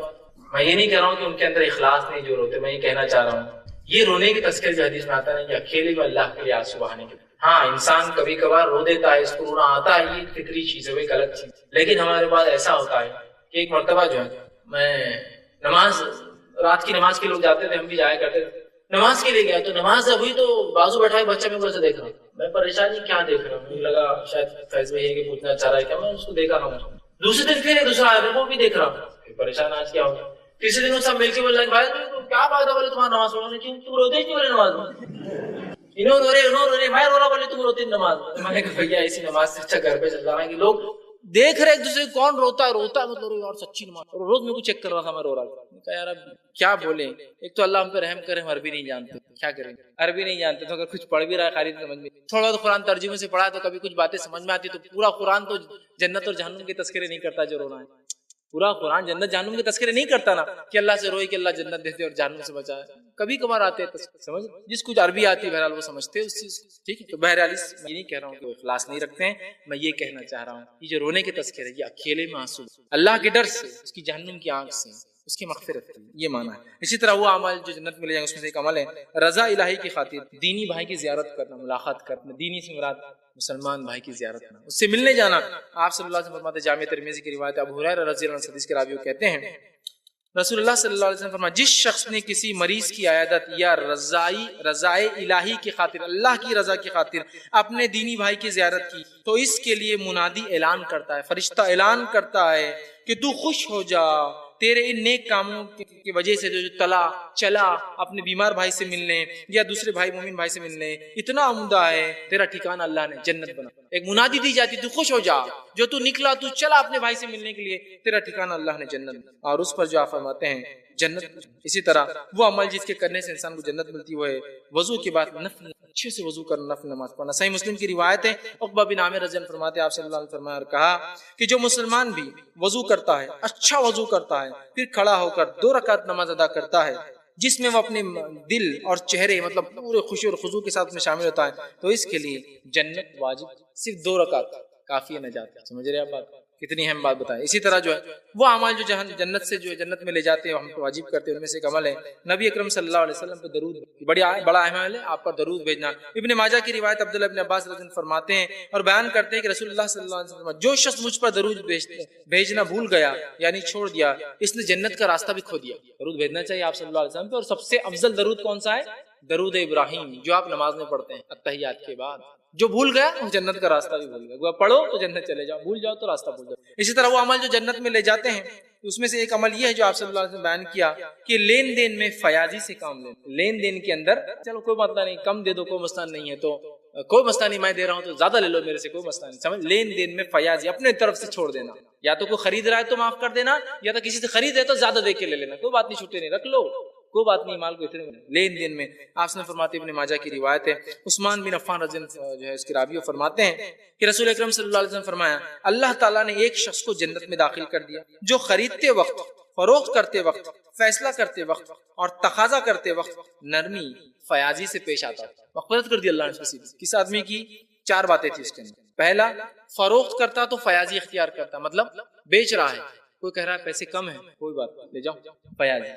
میں یہ نہیں کہہ رہا ہوں کہ ان کے اندر اخلاص نہیں جو روتے، میں یہ کہنا چاہ رہا ہوں یہ رونے کی تذکرہ جو حدیث میں آتا ہے کہ اکیلے میں اللہ کے لیے آنسو بہانے کے، ہاں انسان کبھی کبھار رو دیتا ہے، اس کو رونا آتا ہے، یہ فطری چیز ہے، وہ ایک الگ چیز، لیکن ہمارے پاس ایسا ہوتا ہے کہ ایک مرتبہ جو ہے میں نماز رات کی نماز کے لوگ جاتے تھے، ہم بھی جایا کرتے تھے، نماز کے لیے گیا تو نماز ہوئی تو بازو بیٹھا ہے بچہ، میں اوپر سے دیکھ رہا ہوں، میں پریشانی کیا دیکھ رہا ہوں، مجھے لگا شاید فیض بھائی ہے کہ پوچھنا چاہ رہا ہے کیا، میں اس کو دیکھا رہا ہوں۔ دوسرے دن پھر ایک دوسرا آیا وہ بھی دیکھ رہا ہوں، پریشان آج کیا ہوگا۔ تیسرے دن سب مل کے بولے بھائی کیا بات ہے، بولے تمہارا نماز پڑھنے کیوں تم روتے نہیں بولے نماز میں، انہوں رو رہے میں رو رہا، بولے تم روتے نماز میں۔ میں نے کہا بھیا ایسی نماز سے اچھا گھر پہ چل رہا ہے کہ لوگ دیکھ رہے ایک دوسرے کون روتا ہے مطلب یار سچی نماز، اور روز میں کو چیک کر رہا تھا، میں رو رہا تھا، میں کہا یار اب کیا بولیں، ایک تو اللہ ہم پہ رحم کرے، ہم عربی نہیں جانتے، کیا کریں عربی نہیں جانتے، تو اگر کچھ پڑھ بھی رہا ہے خالی سمجھ میں تھوڑا تو قرآن ترجمے سے پڑھا ہے تو کبھی کچھ باتیں سمجھ میں آتی، تو پورا قرآن تو جنت اور جہنم کے تذکرے نہیں کرتا جو رونا ہے، پورا قرآن جنت جہنم کے تذکرے نہیں کرتا نا کہ اللہ سے روئے کہ اللہ جنت دیتے اور جہنم سے بچائے، کبھی کبھار آتے ہیں سمجھ، جس کچھ عربی آتی ہے بہرحال وہ سمجھتے ہیں اس چیز، ٹھیک ہے۔ تو بہرحال میں یہ نہیں کہہ رہا ہوں کہ وہ اخلاص نہیں رکھتے ہیں، میں یہ کہنا چاہ رہا ہوں یہ جو رونے کے تذکرے یہ اکیلے میں آنسو اللہ کے ڈر سے، اس کی جہنم کی آنکھ سے، اس کی مغفرت کی، یہ معنی ہے۔ اسی طرح وہ عمل جو جنت میں لے جائیں اس میں سے ایک عمل ہے رضا الہی کی خاطر دینی بھائی کی زیارت کرنا، ملاقات کرنا، دینی سے مراد مسلمان بھائی کی زیارت کرنا، اس سے ملنے جانا۔ آپ صلی اللہ علیہ وسلم فرماتے ہیں، جامع ترمذی کی روایت ابو ہریرہ رضی اللہ عنہ حدیث کے راوی کہتے ہیں رسول اللہ صلی اللہ علیہ وسلم فرمایا جس شخص نے کسی مریض کی عیادت یا رضائے الہی کی خاطر، اللہ کی رضا کی خاطر اپنے دینی بھائی کی زیارت کی تو اس کے لیے منادی اعلان کرتا ہے، فرشتہ اعلان کرتا ہے کہ تو خوش ہو جا، تیرے ان نیک کاموں کی وجہ سے جو چلا اپنے بیمار بھائی سے ملنے یا دوسرے بھائی مومن بھائی سے ملنے، اتنا عمدہ ہے تیرا ٹھکانہ اللہ نے جنت بنا۔ ایک منادی دی جاتی تو خوش ہو جا، جو تو نکلا تو چلا اپنے بھائی سے ملنے کے لیے، تیرا ٹھکانہ اللہ نے جنت بنا، اور اس پر جو آپ فرماتے ہیں جنت۔ اسی طرح وہ عمل جس کے کرنے سے انسان کو جنت ملتی وہ ہے وضو کے بعد نفل، اچھے سے وضو کرنا، نفل نماز پڑھنا۔ صحیح مسلم کی روایت ہے عقبہ بن عامر رضی اللہ عنہ فرماتے ہیں آپ صلی اللہ علیہ وسلم فرمایا اور کہا کہ جو مسلمان بھی وضو کرتا ہے، اچھا وضو کرتا ہے، پھر کھڑا ہو کر 2 رکعت نماز ادا کرتا ہے جس میں وہ اپنے دل اور چہرے مطلب پورے خوشی اور خضوع کے ساتھ میں شامل ہوتا ہے تو اس کے لیے جنت واجب، صرف 2 رکعت کافی ہے نجات۔ سمجھ رہے ہیں آپ بات، کتنی اہم بات بتائیں۔ اسی طرح جو ہے وہ اعمال جو جنت سے جو جنت میں لے جاتے ہیں ہم کو واجب کرتے ہیں، ان میں سے ایک عمل ہے نبی اکرم صلی اللہ علیہ وسلم پہ درود، بڑا اہم عمل ہے آپ پر درود بھیجنا۔ ابن ماجہ کی روایت عبداللہ ابن عباس رضی اللہ عنہ فرماتے ہیں اور بیان کرتے ہیں کہ رسول اللہ صلی اللہ علیہ وسلم جو شخص مجھ پر درود بھیجنا بھول گیا یعنی چھوڑ دیا، اس نے جنت کا راستہ بھی کھو دیا۔ درود بھیجنا چاہیے آپ صلی اللہ علیہ وسلم پہ، اور سب سے افضل درود کون سا ہے؟ درود ابراہیم، جو آپ نماز میں پڑھتے ہیں التحیات کے بعد۔ جو بھول گیا وہ جنت کا راستہ بھی بھول گیا، پڑھو تو جنت چلے جاؤ، بھول جاؤ تو راستہ بھول جاؤ۔ اسی طرح وہ عمل جو جنت میں لے جاتے ہیں اس میں سے ایک عمل یہ ہے جو آپ صلی اللہ علیہ وسلم بیان کیا کہ لین دین میں فیاضی سے کام لینا۔ لین دین کے اندر چلو کوئی مسئلہ نہیں، کم دے دو کوئی مسئلہ نہیں ہے، تو کوئی مسئلہ نہیں، میں دے رہا ہوں تو زیادہ لے لو میرے سے، کوئی مسئلہ نہیں۔ سمجھ، لین دین میں فیاضی اپنے طرف سے چھوڑ دینا، یا تو کوئی خرید رہا ہے تو معاف کر دینا، یا تو کسی سے خرید ہے تو زیادہ دے کے لے لینا، کوئی بات نہیں، چھوٹے نہیں، رکھ لو، کوئی بات نہیں، مال کو اتنے لین دین میں۔ آپ نے فرماتے ابن ماجہ کی روایت ہے عثمان بن عفان رضی اللہ عنہ جو ہے اس کی راوی فرماتے ہیں کہ رسول اکرم صلی اللہ علیہ وسلم فرمایا اللہ تعالیٰ نے ایک شخص کو جنت میں داخل کر دیا جو خریدتے وقت، فروخت کرتے وقت، فیصلہ کرتے وقت اور تقاضا کرتے وقت نرمی فیاضی سے پیش آتا تھا۔ مغفرت کر دی اللہ نے کس آدمی کی؟ 4 باتیں تھی اس کے اندر۔ پہلا، فروخت کرتا تو فیاضی اختیار کرتا، مطلب بیچ رہا ہے، کوئی کہہ رہا ہے پیسے کم ہیں، کوئی بات نہیں، لے جاؤ، فیاضی۔